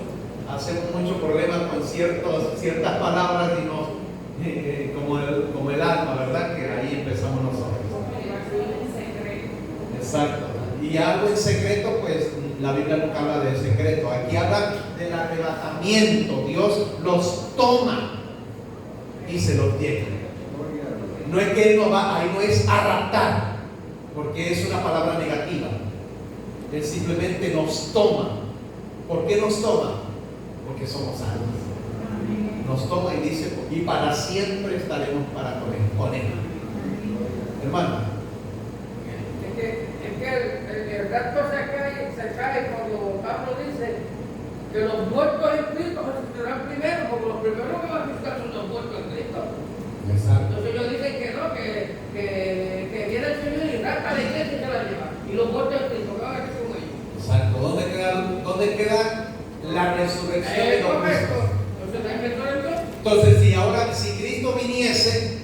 hacemos mucho problema con ciertas palabras y como el alma, ¿verdad? Que ahí empezamos nosotros. Exacto. Y algo en secreto, pues la Biblia nunca habla de secreto. Aquí habla del arrebatamiento. Dios los toma y se los lleva. No es que Él no va, ahí no es arrastrar, porque es una palabra negativa. Él simplemente nos toma. ¿Por qué nos toma? Porque somos salvos. Nos toma y dice, y para siempre estaremos con Él. Hermano. Es que el rapto se cae cuando Pablo dice que los muertos en Cristo resucitarán primero, porque los primeros que van a resucitar son los muertos en Cristo. Exacto. Entonces ellos dicen que no, que viene el Señor y rapta a la iglesia y se la lleva. Y los muertos en Cristo, ¿qué van a hacer con ellos? Exacto. ¿Dónde queda la resurrección de los muertos? Entonces, si Cristo viniese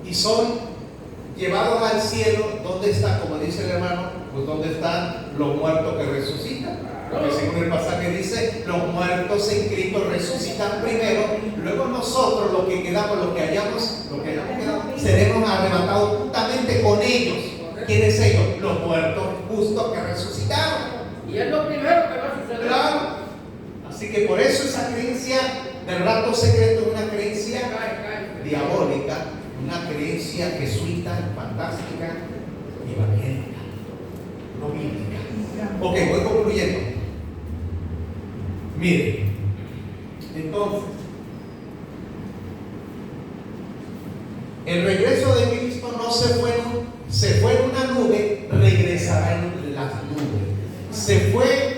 y son llevados al cielo, ¿dónde está? Como dice el hermano, pues ¿dónde están los muertos que resucitan? Porque según el pasaje dice, los muertos en Cristo resucitan primero, luego nosotros, los que hayamos quedado, seremos arrebatados juntamente con ellos. ¿Quiénes ellos? Los muertos justos que resucitaron. Y es lo primero que va a suceder. Claro. Así que por eso esa creencia del rapto secreto es una creencia diabólica, una creencia jesuita, fantástica y evangélica, no bíblica. Ok, voy concluyendo. Mire, entonces, el regreso de Cristo no se fue en una nube, regresará en las nubes. Se fue.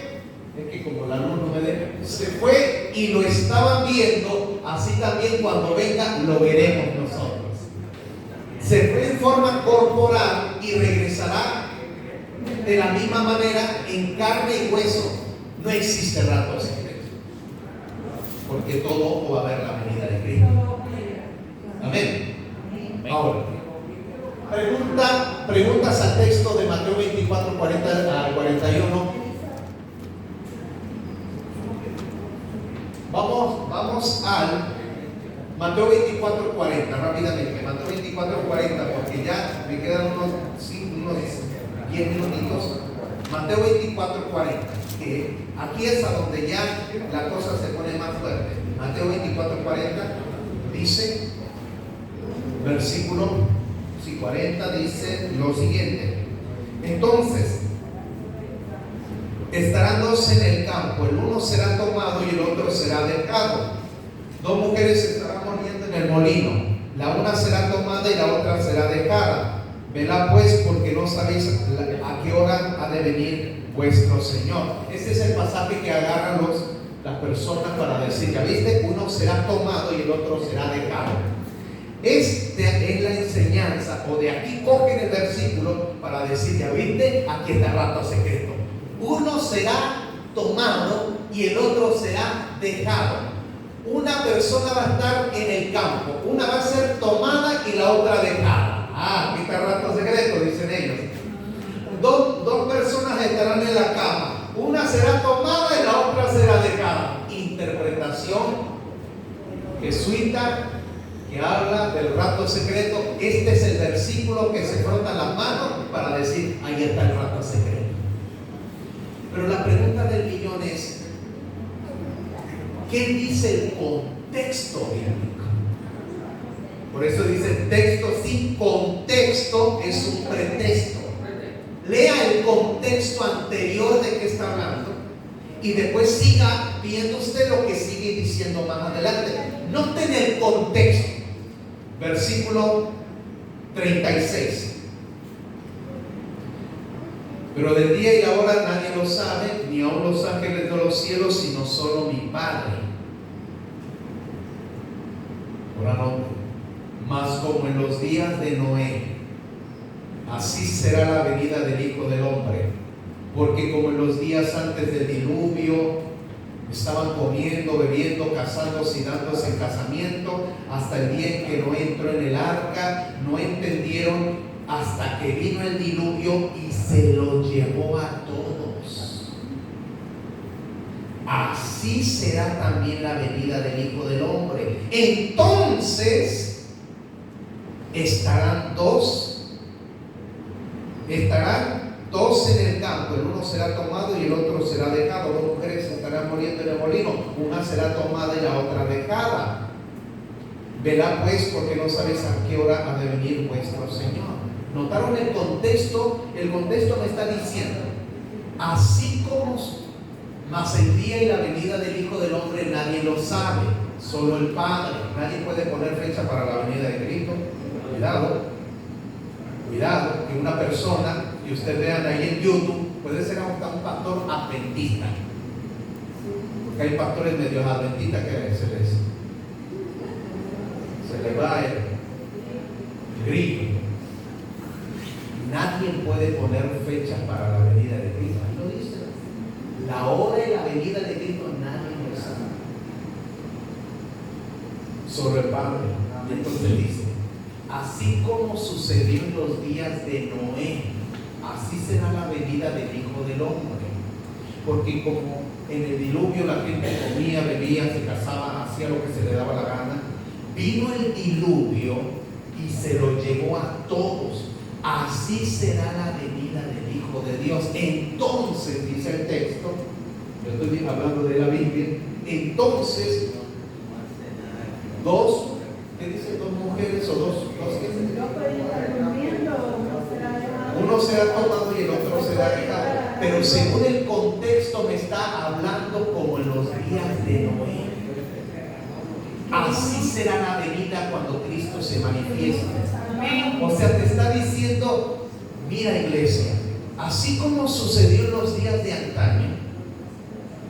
Es que como la luz no me deja, se fue y lo estaban viendo, así también cuando venga lo veremos nosotros. Se fue en forma corporal y regresará de la misma manera en carne y hueso. No existe rapto secreto, porque todo va a ver la venida de Cristo. Amén. Ahora, preguntas al texto de Mateo 24, 40 al 41. Vamos al Mateo 24, 40, rápidamente. Mateo 24, 40, porque ya me quedan unos 10 minutitos. Mateo 24, 40, que aquí es a donde ya la cosa se pone más fuerte. Mateo 24, 40 dice, versículo 40 dice lo siguiente. Entonces, estarán dos en el campo, el uno será tomado y el otro será dejado. Dos mujeres estarán el molino. La una será tomada y la otra será dejada. Velad pues, porque no sabéis a qué hora ha de venir vuestro Señor. Este es el pasaje que agarran las personas para decir, ya viste, uno será tomado y el otro será dejado. Esta es la enseñanza, o de aquí cogen el versículo para decir, ya viste, aquí está el rato secreto. Uno será tomado y el otro será dejado. Una persona va a estar en el campo, una va a ser tomada y la otra dejada. Aquí está el rato secreto, dicen ellos. Dos personas estarán en la cama, una será tomada y la otra será dejada. Interpretación jesuita que habla del rato secreto. Este es el versículo que se frota las manos para decir, ahí está el rato secreto. Pero la pregunta del millón es, ¿qué dice el contexto bíblico? Por eso dice, texto sin contexto es un pretexto. Lea el contexto anterior de qué está hablando y después siga viendo usted lo que sigue diciendo más adelante. Noten el contexto. Versículo 36. Pero del día y la hora nadie lo sabe, ni aun los ángeles de los cielos, sino solo mi Padre. Ahora no. Mas como en los días de Noé, así será la venida del Hijo del Hombre. Porque como en los días antes del diluvio, estaban comiendo, bebiendo, casándose y dándose en casamiento, hasta el día en que Noé entró en el arca, no entendieron hasta que vino el diluvio y se lo llevó a todos. Así será también la venida del Hijo del Hombre. Entonces estarán dos en el campo, el uno será tomado y el otro será dejado. Dos mujeres estarán muriendo en el molino, una será tomada y la otra dejada. Velad pues, porque no sabéis a qué hora ha de venir vuestro Señor. ¿Notaron el contexto? El contexto me está diciendo, así como mas el día y la venida del Hijo del Hombre nadie lo sabe, solo el Padre. Nadie puede poner fecha para la venida de Cristo. Cuidado, que una persona que ustedes vean ahí en YouTube puede ser hasta un pastor adventista, porque hay pastores medios adventistas que se les va el grillo. Nadie puede poner fechas para la venida de Cristo. Ahí lo dice. La hora y la venida de Cristo nadie lo sabe, solo el Padre. Y entonces dice, así como sucedió en los días de Noé, así será la venida del Hijo del Hombre. Porque como en el diluvio la gente comía, bebía, se casaba, hacía lo que se le daba la gana, vino el diluvio y se lo llevó a todos. Así será la venida del Hijo de Dios. Entonces, dice el texto, yo estoy hablando de la Biblia, entonces ¿qué dice? Dos mujeres o dos uno será tomado y el otro será dejado. Pero según el contexto me está hablando como en los días de Noé. Así será la venida cuando Cristo se manifieste. O sea, te está diciendo, mira iglesia, así como sucedió en los días de antaño,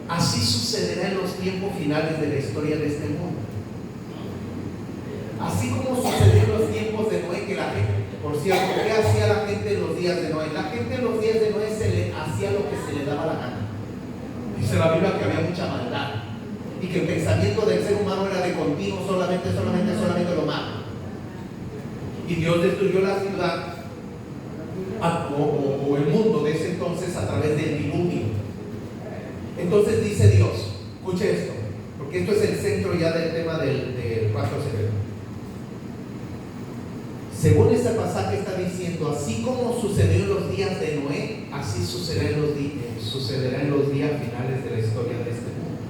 así sucederá en los tiempos finales de la historia de este mundo. Así como sucedió en los tiempos de Noé, que la gente, por cierto, ¿qué hacía la gente en los días de Noé? La gente en los días de Noé se le hacía lo que se le daba la gana. Dice la Biblia que había mucha maldad y que el pensamiento del ser humano era de continuo, solamente lo malo. Y Dios destruyó la ciudad o el mundo de ese entonces a través del diluvio. Entonces dice Dios, escuche esto, porque esto es el centro ya del tema del rato secreto. Según este pasaje está diciendo, así como sucedió en los días de Noé, así sucederá en los días finales de la historia de este mundo.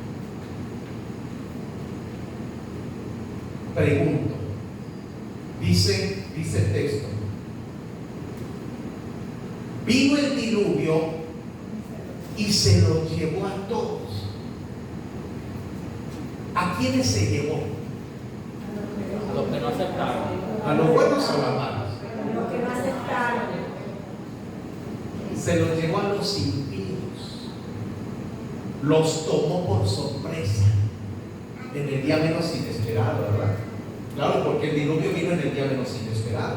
Pregunto, dice el texto, vino el diluvio y se lo llevó a todos. ¿A quiénes se llevó? A ¿A los buenos o a los malos? Lo que no aceptaron. Se los llevó a los impíos, los tomó por sorpresa en el día menos inesperado, ¿verdad? Claro, porque el diluvio vino en el día menos inesperado.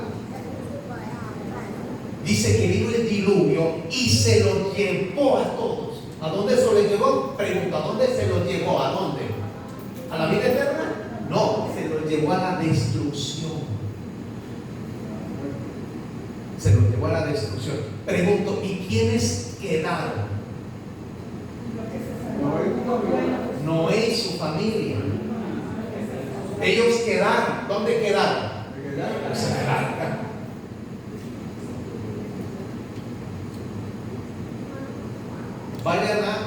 Dice que vino el diluvio y se los llevó a todos. ¿A dónde se los llevó? Pregunto, ¿a dónde se los llevó? ¿A dónde? ¿A la vida eterna? No, se los llevó a la destrucción. Se los llevó a la destrucción. Pregunto, ¿y quiénes quedaron? Noé y su familia. Ellos quedaron. ¿Dónde quedaron? Pues en el arca. Vayan a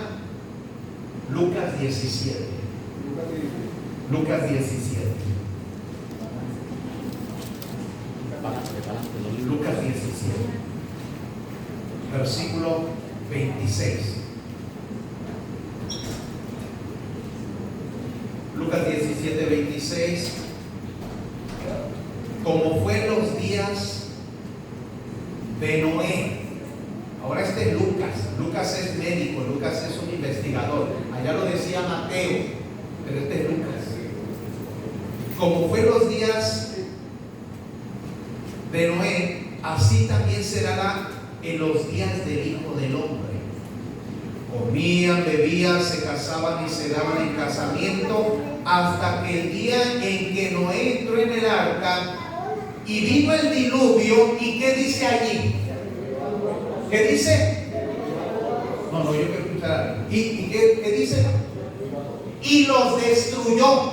Lucas 17. Lucas 17. Lucas 17. Versículo 26. Lucas 17, 26. Como fue en los días de Noé. Ahora este es Lucas. Lucas es médico, Lucas es un investigador. Allá lo decía Mateo, pero este es Lucas. Como fue en los días de Noé, así también será en los días del Hijo del Hombre. Comían, bebían, se casaban y se daban en casamiento hasta que el día en que Noé entró en el arca y vino el diluvio. ¿Y qué dice allí? ¿Qué dice? No, yo quiero escuchar. ¿Y qué dice? Y los destruyó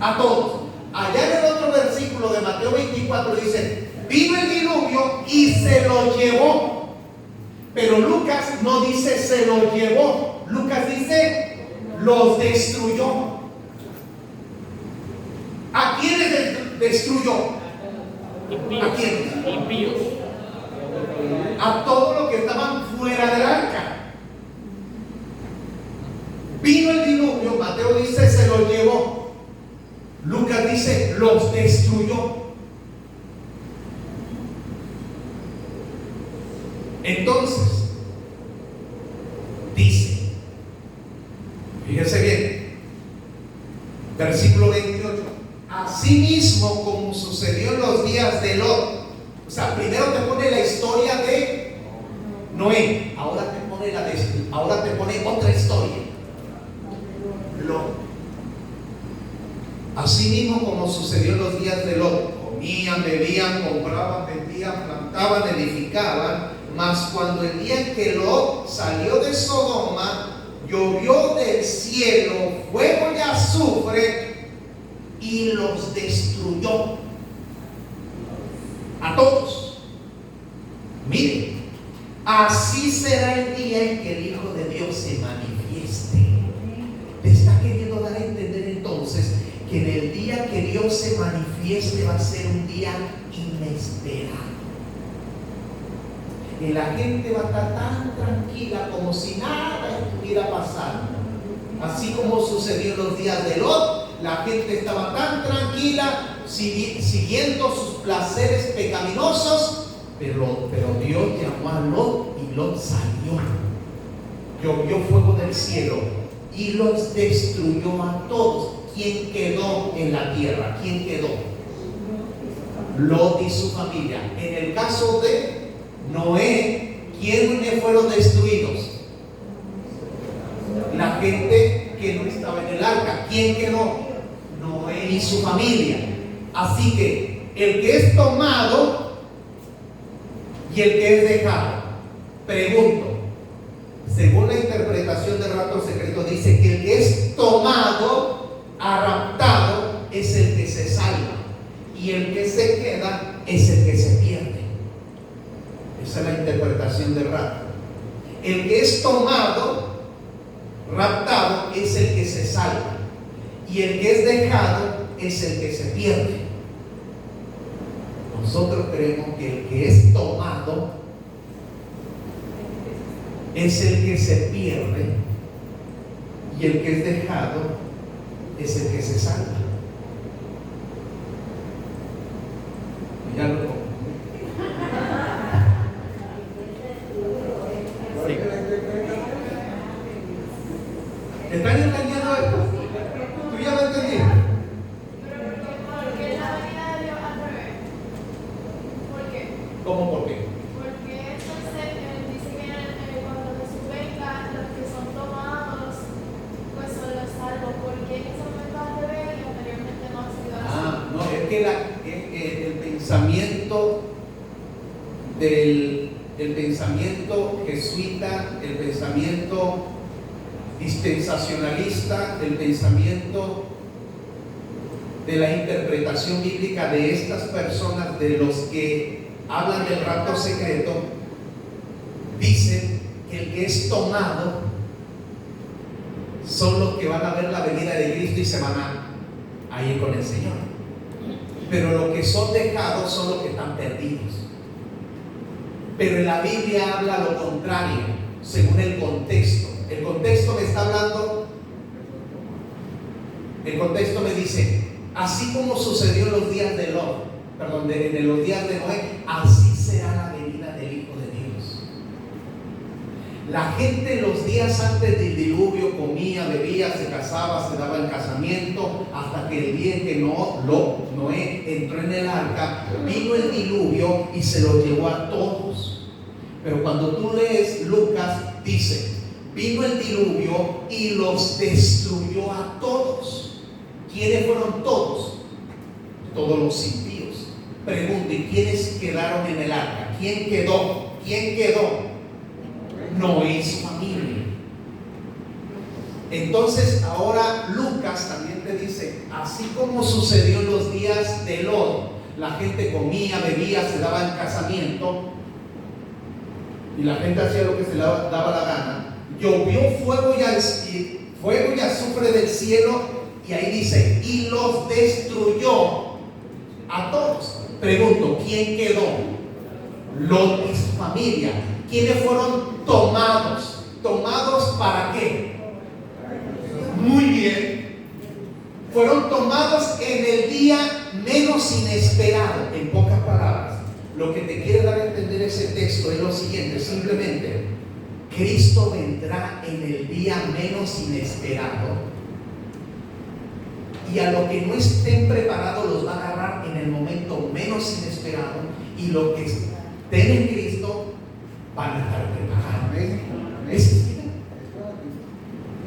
a todos. Allá en el otro versículo de Mateo 24 dice: vino el diluvio y se lo llevó. Pero Lucas no dice se lo llevó. Lucas dice los destruyó. ¿A quiénes destruyó? ¿A quiénes? Impíos. A todos los que estaban fuera del arca. Vino el diluvio, Mateo dice se lo llevó. Lucas dice los destruyó. Entonces dice, fíjense bien, versículo 28: asimismo como sucedió en los días de Lot. O sea, primero te pone la historia de Noé, ahora te pone otra historia. Lot. Asimismo como sucedió en los días de Lot, comían, bebían, compraban, vendían, plantaban, edificaban. Mas cuando el día en que Lot salió de Sodoma, llovió del cielo fuego y azufre y los destruyó a todos. Miren, así será el día en que el Hijo de Dios se manifieste. Te está queriendo dar a entender entonces que en el día que Dios se manifieste va a ser un día inesperado. Y la gente va a estar tan tranquila como si nada estuviera pasando. Así como sucedió en los días de Lot, la gente estaba tan tranquila siguiendo sus placeres pecaminosos, pero Dios llamó a Lot y Lot salió. Llovió fuego del cielo y los destruyó a todos. ¿Quién quedó en la tierra? ¿Quién quedó? Lot y su familia. En el caso de Noé, ¿quiénes fueron destruidos? La gente que no estaba en el arca. ¿Quién quedó? Noé y su familia. Así que el que es tomado y el que es dejado. Pregunto, según la interpretación del rapto secreto, dice que el que es tomado, arraptado, es el que se salva, y el que se queda es el que se pierde. Esa es la interpretación del rapto. El que es tomado, raptado, es el que se salva, y el que es dejado es el que se pierde. Nosotros creemos que el que es tomado es el que se pierde, y el que es dejado es el que se salva. Ya lo pongo. ¿Están entendiendo esto? ¿Tú ya lo entendiste? ¿Por qué la venida de Dios al revés? ¿Por qué? ¿Cómo por qué? Porque entonces dice que cuando Jesús venga, los que son tomados, pues son los salvos. ¿Por qué en ese momento al revés y anteriormente no ha sido así? No, es que el pensamiento el pensamiento jesuita, el pensamiento dispensacionalista, el pensamiento de la interpretación bíblica de estas personas, de los que hablan del rapto secreto, dicen que el que es tomado son los que van a ver la venida de Cristo y se van a ir con el Señor. Pero los que son dejados son los que están perdidos. Pero en la Biblia habla lo contrario, según el contexto. El contexto me está hablando, el contexto me dice, así como sucedió en los días de Lot, en los días de Noé, así será la venida del Hijo de Dios. La gente los días antes del diluvio comía, bebía, se casaba, se daba el casamiento, hasta que el día en que Noé entró en el arca, vino el diluvio y se lo llevó a todos. Pero cuando tú lees Lucas, dice, vino el diluvio y los destruyó a todos. ¿Quiénes fueron todos? Todos los impíos. Pregunto, ¿y quiénes quedaron en el arca? ¿Quién quedó? ¿Quién quedó? Noé y su familia. Entonces ahora Lucas también te dice, así como sucedió en los días de Lot, la gente comía, bebía, se daba el casamiento y la gente hacía lo que se le daba la gana. Llovió fuego y azufre del cielo, y ahí dice, y los destruyó a todos. Pregunto, ¿quién quedó? Lot y su familia. ¿Quiénes fueron tomados? ¿Tomados para qué? Muy bien. Fueron tomados en el día menos inesperado. En pocas palabras, lo que te quiere dar a entender ese texto es lo siguiente, simplemente, Cristo vendrá en el día menos inesperado, y a los que no estén preparados los va a agarrar en el momento menos inesperado, y los que estén en Cristo van a estar preparados.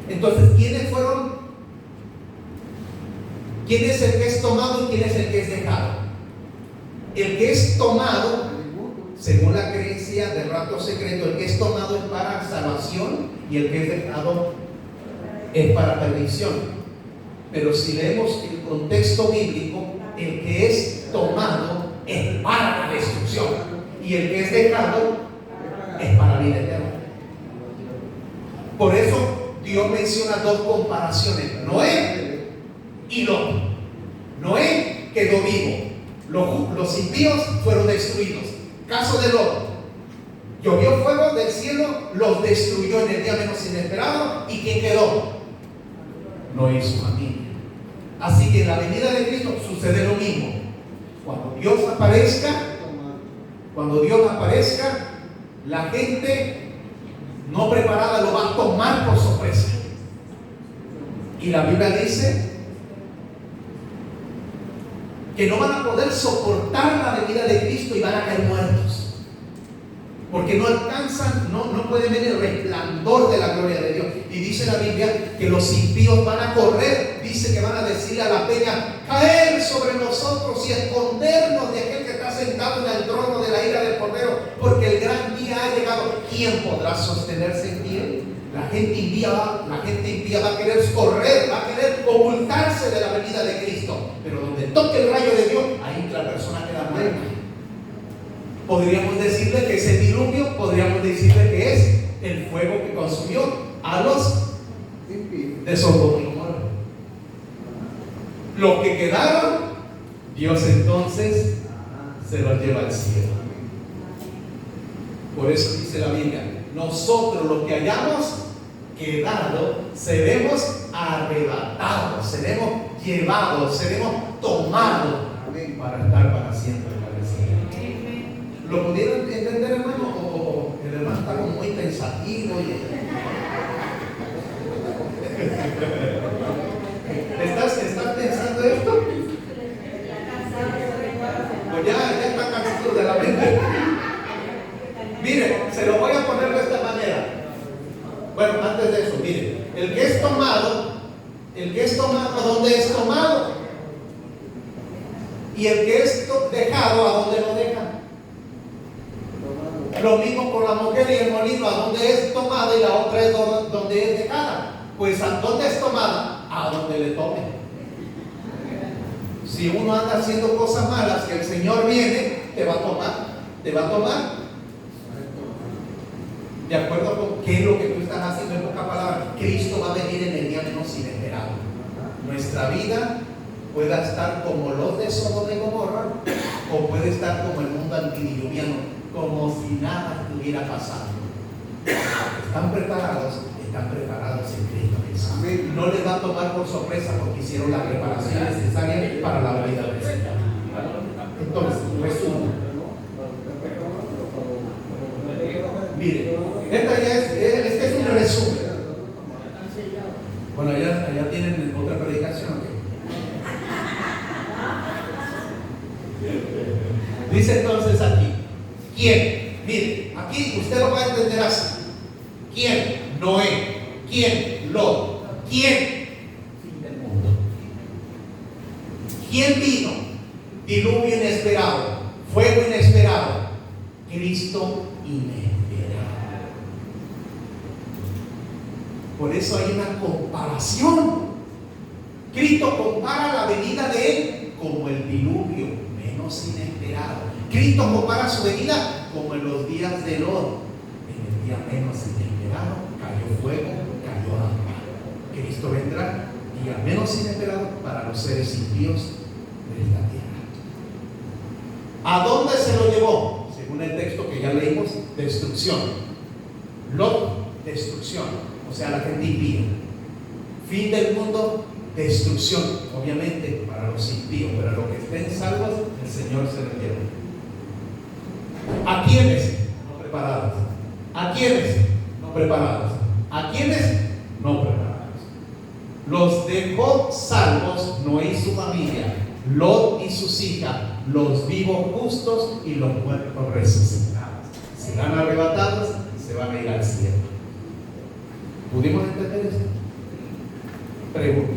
Entonces, ¿quiénes fueron? ¿Quién es el que es tomado y quién es el que es dejado? El que es tomado, según la creencia del rapto secreto, el que es tomado es para salvación y el que es dejado es para perdición. Pero si leemos el contexto bíblico, el que es tomado es para la destrucción y el que es dejado es para la vida eterna. Por eso Dios menciona dos comparaciones: Noé y Lot. Noé quedó vivo, los impíos fueron destruidos. Caso de Lot, llovió fuego del cielo, los destruyó en el día menos inesperado. ¿Y quién quedó? Noé y su familia. Así que en la venida de Cristo sucede lo mismo. Cuando Dios aparezca, la gente no preparada lo va a tomar por sorpresa. Y la Biblia dice que no van a poder soportar la venida de Cristo y van a caer muertos, porque no alcanzan, no pueden ver el resplandor de la gloria de Dios. Y dice la Biblia que los impíos van a correr, dice que van a decirle a la peña, caer sobre nosotros y escondernos de aquel que está sentado en el trono de la ira del Cordero, porque el gran día ha llegado. ¿Quién podrá sostenerse en pie? La gente impía va a querer correr, va a querer ocultarse de la venida de Cristo, pero donde toque el rayo de Dios, ahí la persona queda muerta. Podríamos decirle que ese diluvio, podríamos decirle que es el fuego que consumió a los de Sodoma y Gomorra. Los que quedaron, Dios entonces se los lleva al cielo. Por eso dice la Biblia, nosotros los que hayamos quedado seremos arrebatados, seremos llevados, seremos tomados para estar para siempre en la presencia. ¿Lo pudieron entender, hermano? O el hermano está como muy pensativo. ¿Estás pensando esto? Pues ya está cansado de la mente. Mire, se lo voy a poner de esta manera. Bueno, antes de eso, mire, el que es tomado, ¿a dónde es tomado? Y el que es dejado, ¿a dónde lo dejan? Lo mismo con la mujer y el molino, ¿a dónde es tomada? Y la otra es donde es dejada. Pues ¿a dónde es tomada? A donde le tome. Si uno anda haciendo cosas malas, que el Señor viene, te va a tomar. De acuerdo con qué es lo que tú estás haciendo, en pocas palabras, Cristo va a venir en el día menos inesperado. Nuestra vida puede estar como los de Sodoma y Gomorra, o puede estar como el mundo antediluviano, como si nada estuviera pasando. ¿Están preparados? Están preparados en Cristo Jesús. No les va a tomar por sorpresa porque hicieron la preparación necesaria para la venida del Señor. Entonces, resumo. Mire, este es un resumen. Bueno, allá tienen otra predicación, ¿ok? Dice entonces aquí, ¿quién? Mire, aquí usted lo va a entender así. ¿Quién? Noé. ¿Quién? Lot. ¿Quién? Fin del mundo. ¿Quién vino? Diluvio inesperado, fuego inesperado, Cristo inesperado. Por eso hay una comparación. Cristo compara la venida de Él como el diluvio menos inesperado. Cristo compara su venida como en los días de Lot. En el día menos inesperado cayó fuego, cayó agua. Cristo vendrá, día menos inesperado para los seres impíos de esta tierra. ¿A dónde se lo llevó? Según el texto que ya leímos, destrucción. Lot, destrucción. O sea, la gente impía. Fin del mundo, destrucción. Obviamente para los impíos, pero a los que estén salvos, el Señor se los lleva. ¿A quiénes? No preparados. ¿A quiénes? No preparados. ¿A quiénes? No preparados. Los dejó salvos Noé y su familia, Lot y sus hijas, los vivos justos y los muertos resucitados. Serán arrebatados y se van a ir al cielo. ¿Pudimos entender esto? Preguntas.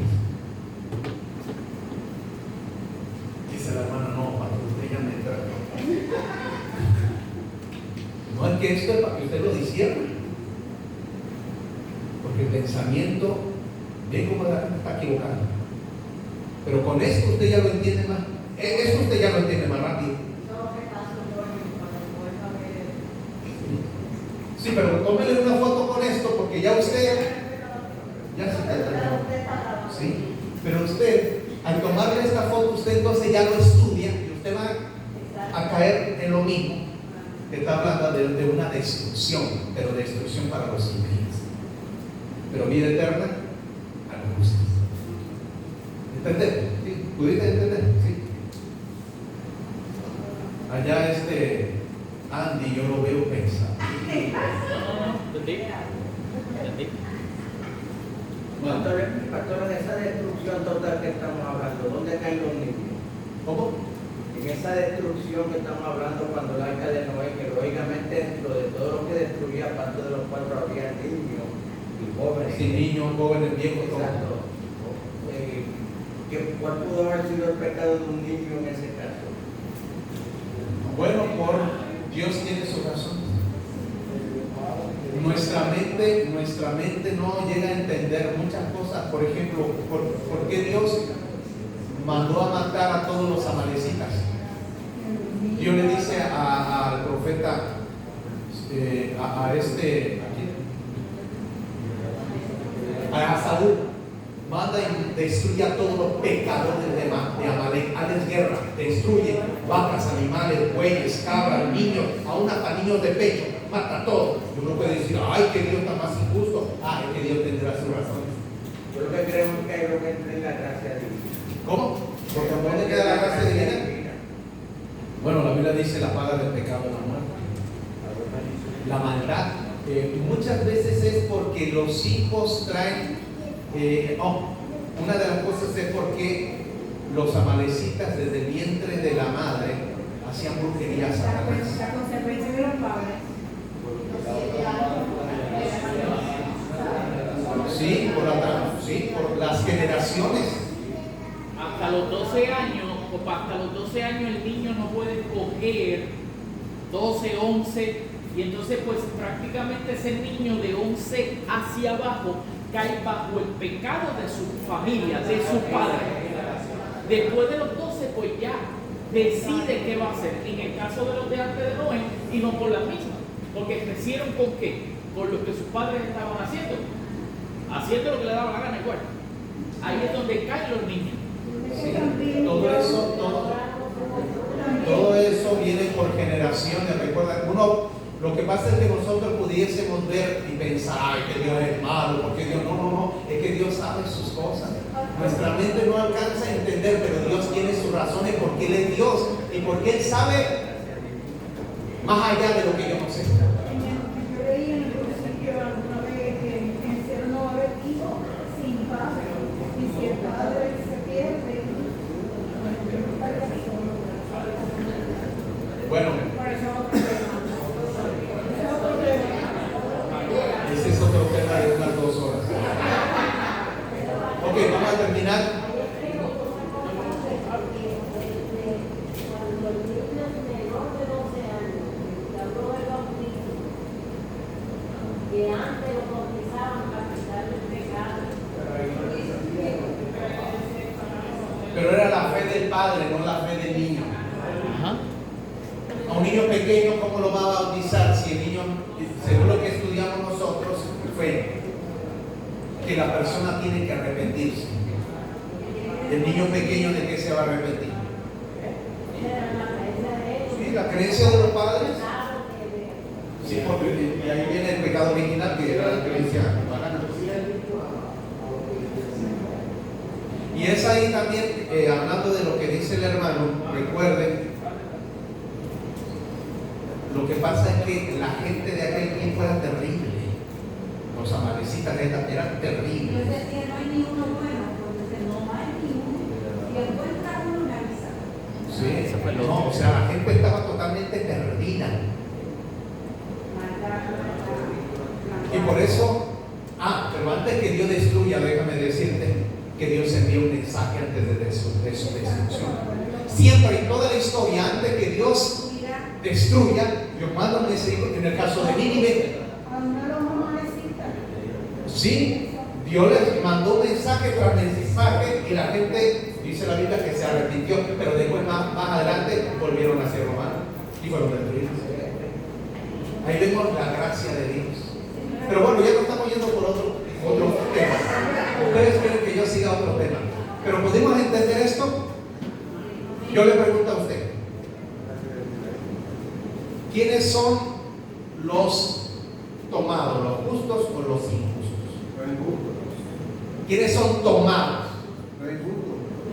Dice la hermana, no, para que usted ya me entra. No es que esto es para que usted lo discierna. Porque el pensamiento, ve cómo la gente está equivocando. Pero con esto usted ya lo entiende más. Esto usted ya lo entiende más rápido. Sí, pero tómele una foto con esto porque ya usted ya se entendió. Sí, pero usted al tomarle esta foto usted entonces ya lo estudia y usted va a caer en lo mismo que está hablando de una destrucción, pero destrucción para los impíos, pero vida eterna a los justos. ¿Entender? ¿Sí? ¿Pudiste entender? Sí. Allá Andy, yo lo veo pensar. Pastor, en esa destrucción total que estamos hablando, ¿dónde caen los niños? ¿Cómo? En esa destrucción que estamos hablando cuando el arca de Noé, que lógicamente dentro de todo lo que destruía, aparte de los cuatro había niños y jóvenes. Sí, niños, jóvenes, viejos, exacto. ¿Cuál pudo haber sido el pecado de un niño en ese caso? Bueno, Dios tiene su razón. Nuestra mente no llega a entender muchas cosas. Por ejemplo, ¿por qué Dios mandó a matar a todos los amalecitas? Dios le dice al profeta, a Saúl, manda y destruye a todos los pecadores de Amalek, hazles guerra, destruye vacas, animales, bueyes, cabras, niños, aún hasta niños de pecho, mata a todos. Y uno puede decir, ay, que Dios está más injusto. Ay, que Dios tendrá sus razones. Yo lo que creo es que hay lo que entra en la gracia divina. ¿Cómo? Porque ¿dónde queda la gracia divina? Bueno, la Biblia dice la paga del pecado es la muerte. La maldad. Muchas veces es porque los hijos traen. Una de las cosas es porque los amalecitas desde el vientre de la madre hacían brujería a Satanás. La consecuencia de los padres. Sí, por las generaciones. Hasta los 12 años, o hasta los 12 años el niño no puede coger 12, 11, y entonces pues prácticamente ese niño de 11 hacia abajo cae bajo el pecado de su familia, de su padre. Después de los 12 pues ya decide qué va a hacer. En el caso de los de antes de Noé, y no por las mismas, porque crecieron con qué, con lo que sus padres estaban haciendo lo que le daba la gana igual. Ahí es donde caen los niños. Sí, todo eso viene por generaciones. Recuerda, lo que pasa es que nosotros pudiésemos ver y pensar, ay, que Dios es malo, porque Dios no, es que Dios sabe sus cosas. Nuestra mente no alcanza a entender, pero Dios tiene sus razones porque Él es Dios y porque Él sabe más allá de lo que yo no sé. Yo leí en el principio alguna vez que en el cielo no va a haber hijos sin padre. Y si el padre se pierde, Bueno, por eso es otro tema. Ese es otro tema. ese es otro tema de unas 2 horas. Ok, vamos a terminar. Que antes lo bautizaban para quitarle el pecado. Pero era la fe del padre, no la fe del niño. A un niño pequeño, ¿cómo lo va a bautizar? Si el niño, según lo que estudiamos nosotros, fue que la persona tiene que arrepentirse. ¿El niño pequeño de qué se va a arrepentir? Sí, la creencia de los padres. Sí, porque y ahí viene el pecado original, que era la creencia pagana. Y es ahí también, hablando de lo que dice el hermano, recuerden, lo que pasa es que la gente de aquel tiempo era terrible. Los amalecitas eran terribles. Yo decía, no hay ni uno bueno, porque no hay ni uno. Y encuentra uno organizado. Sí, no, o sea, la gente estaba totalmente perdida. Y por eso, pero antes que Dios destruya, déjame decirte que Dios envió un mensaje antes de su destrucción. Siempre en toda la historia, antes que Dios destruya, Dios manda un mensaje. En el caso de Nínive, sí, Dios les mandó mensaje tras mensaje y la gente, dice la Biblia, que se arrepintió, pero después más adelante volvieron a ser romanos y fueron destruidos. Ahí vemos la gracia de Dios. Pero bueno, ya no estamos yendo por otro tema. Ustedes quieren que yo siga otro tema. Pero ¿podemos entender esto? Yo le pregunto a usted, ¿quiénes son los tomados, los justos o los injustos? ¿Quiénes son tomados?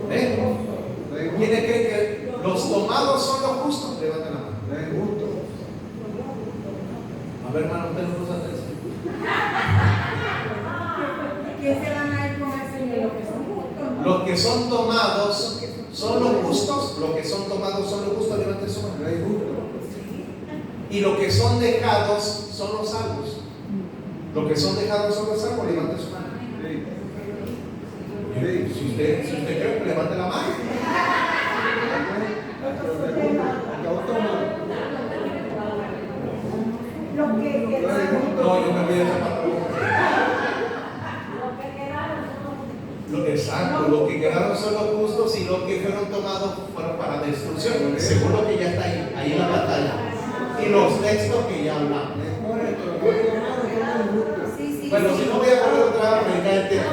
¿Quiénes creen que los tomados son los justos? Levanten la mano. A ver, hermano, usted no puso atención. ¿Quién se van a ir con el Señor? Los que son justos. Los que son tomados son los justos. Los que son tomados son los justos. Levanten su mano. Y los que son dejados son los salvos. Los que son dejados son los salvos. Levanten su mano. Si usted cree, pues levante la mano. Los que quedaron. No, yo me voy a llamar. Exacto, los que quedaron son los justos y los que fueron tomados fueron para destrucción. Seguro que ya está ahí en la pantalla. Y los textos que ya hablamos. Sí. Bueno, si no voy a poner otra vez, me cae el tema.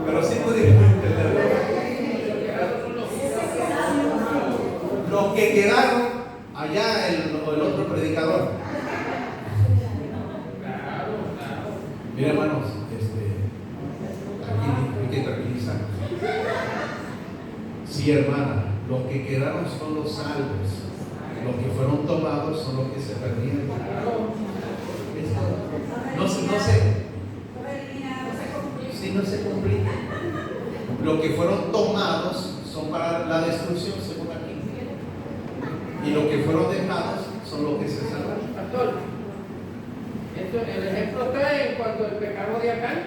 Pero sí pudimos entenderlo. Los que quedaron, allá el otro predicador. Mira, hermanos, aquí hay que tranquilizar. Sí, hermana, los que quedaron son los salvos. Los que fueron tomados son los que se perdieron. No se cumplió. Los que fueron tomados son para la destrucción, según aquí. Y los que fueron dejados son los que se salvaron. Pastor, el ejemplo está en cuando el pecado de Acán.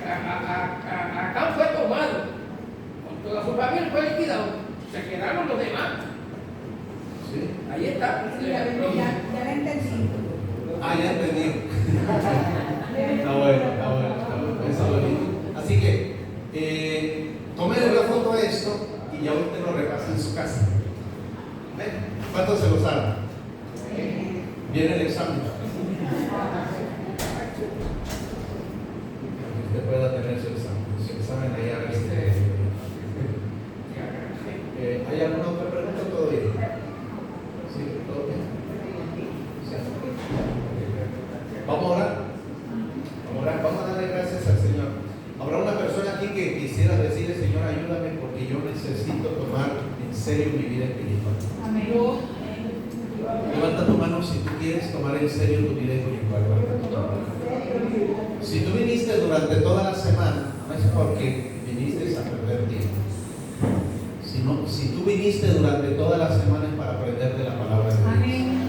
Acán fue tomado, con toda su familia fue liquidado, se quedaron los demás. ¿Sí? Ahí está. Sí, ya lo entendí. Ah, ya entendí. Está bueno. Eso lo vi. Así que, tómenle una foto a esto y ya usted lo repasa en su casa. ¿Ven? ¿Cuántos se lo saben? Viene el examen. Usted pueda tener su examen allá. ¿Hay alguna otra pregunta todavía? ¿Sí? ¿Todo bien? Vamos a orar. Vamos a darle gracias al Señor. Habrá una persona aquí que quisiera decirle: Señor, ayúdame porque yo necesito tomar en serio mi vida espiritual. Amén. Levanta tu mano si tú quieres tomar en serio tu vida espiritual. Si tú viniste durante toda la semana, no es porque viniste a perder tiempo. Si tú viniste durante toda la semana es para aprender de la palabra de Dios. Amén.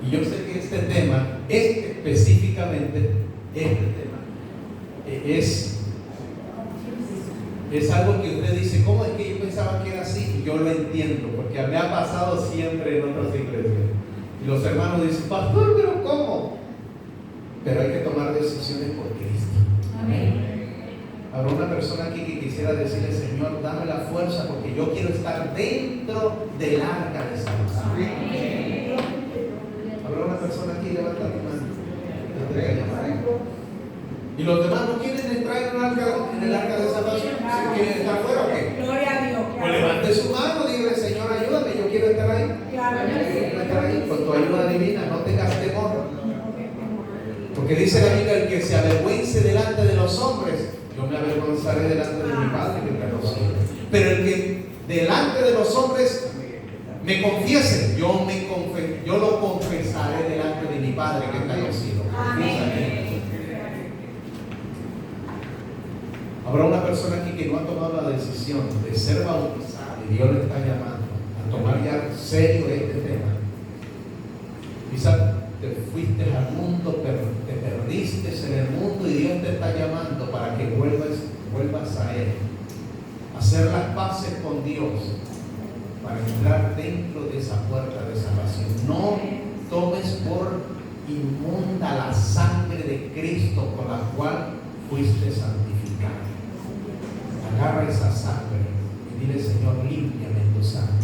Y yo sé que este tema, específicamente, es algo que usted dice: ¿cómo es que yo pensaba que era así? Y yo lo entiendo, porque me ha pasado siempre en otras iglesias. Y los hermanos dicen: pastor, ¿pero cómo? Pero hay que tomar decisiones por Cristo. Amén. Habrá una persona aquí que quisiera decirle: Señor, dame la fuerza porque yo quiero estar dentro del arca de salvación. Habrá una persona aquí, levanta tu mano. ¿Y los demás no quieren entrar en el arca de salvación? ¿Sí quieren estar fuera o qué? Gloria a Dios. Pues levante su mano, dígale: Señor, ayúdame, yo quiero estar ahí. Claro. Yo quiero estar ahí. Con tu ayuda divina, no tengas temor. Porque dice la Biblia: el que se avergüence delante de los hombres, yo me avergonzaré delante de mi Padre que está en los cielos. Pero el que delante de los hombres me confiese, yo lo confesaré delante de mi Padre que está en los cielos. Amén. Habrá una persona aquí que no ha tomado la decisión de ser bautizado y Dios le está llamando a tomar ya serio este tema. Quizás te fuiste al mundo, te perdiste en el mundo y Dios te está llamando para que vuelvas a Él. Hacer las paces con Dios para entrar dentro de esa puerta de salvación. No tomes por inmunda la sangre de Cristo con la cual fuiste santificado. Agarra esa sangre y dile: Señor, límpiame en tu sangre.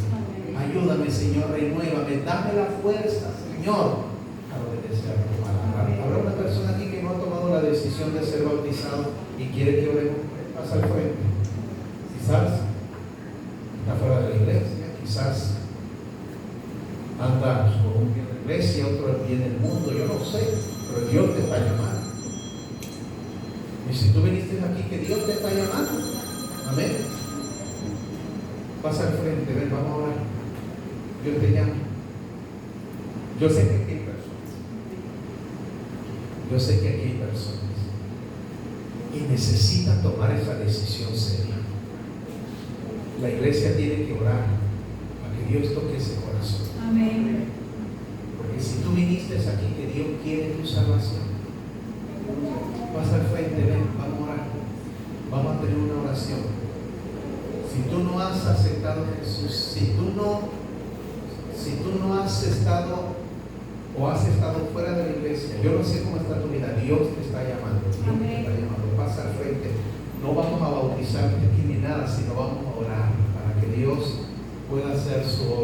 Ayúdame, Señor, renuévame, dame la fuerza, Señor, a obedecer tu palabra. Habrá una persona aquí que no ha tomado la decisión de ser bautizado y quiere que oremos. Pasa al frente. Quizás está fuera de la iglesia, quizás anda por un pie en la iglesia, otro pie en el mundo, yo no sé, pero Dios te está llamando. Y si tú viniste aquí, que Dios te está llamando. Amén. Pasa al frente, ven, vamos a orar. Dios te llama. Yo sé que aquí hay personas y necesitan tomar esa decisión seria. La iglesia tiene que orar para que Dios toque ese corazón. Amén. Porque si tú viniste aquí, que Dios quiere tu salvación, pasa al frente, ven, vamos a orar. Vamos a tener una oración. Si tú no has aceptado a Jesús, si tú no has estado o has estado fuera de la iglesia, yo no sé cómo está tu vida, Dios te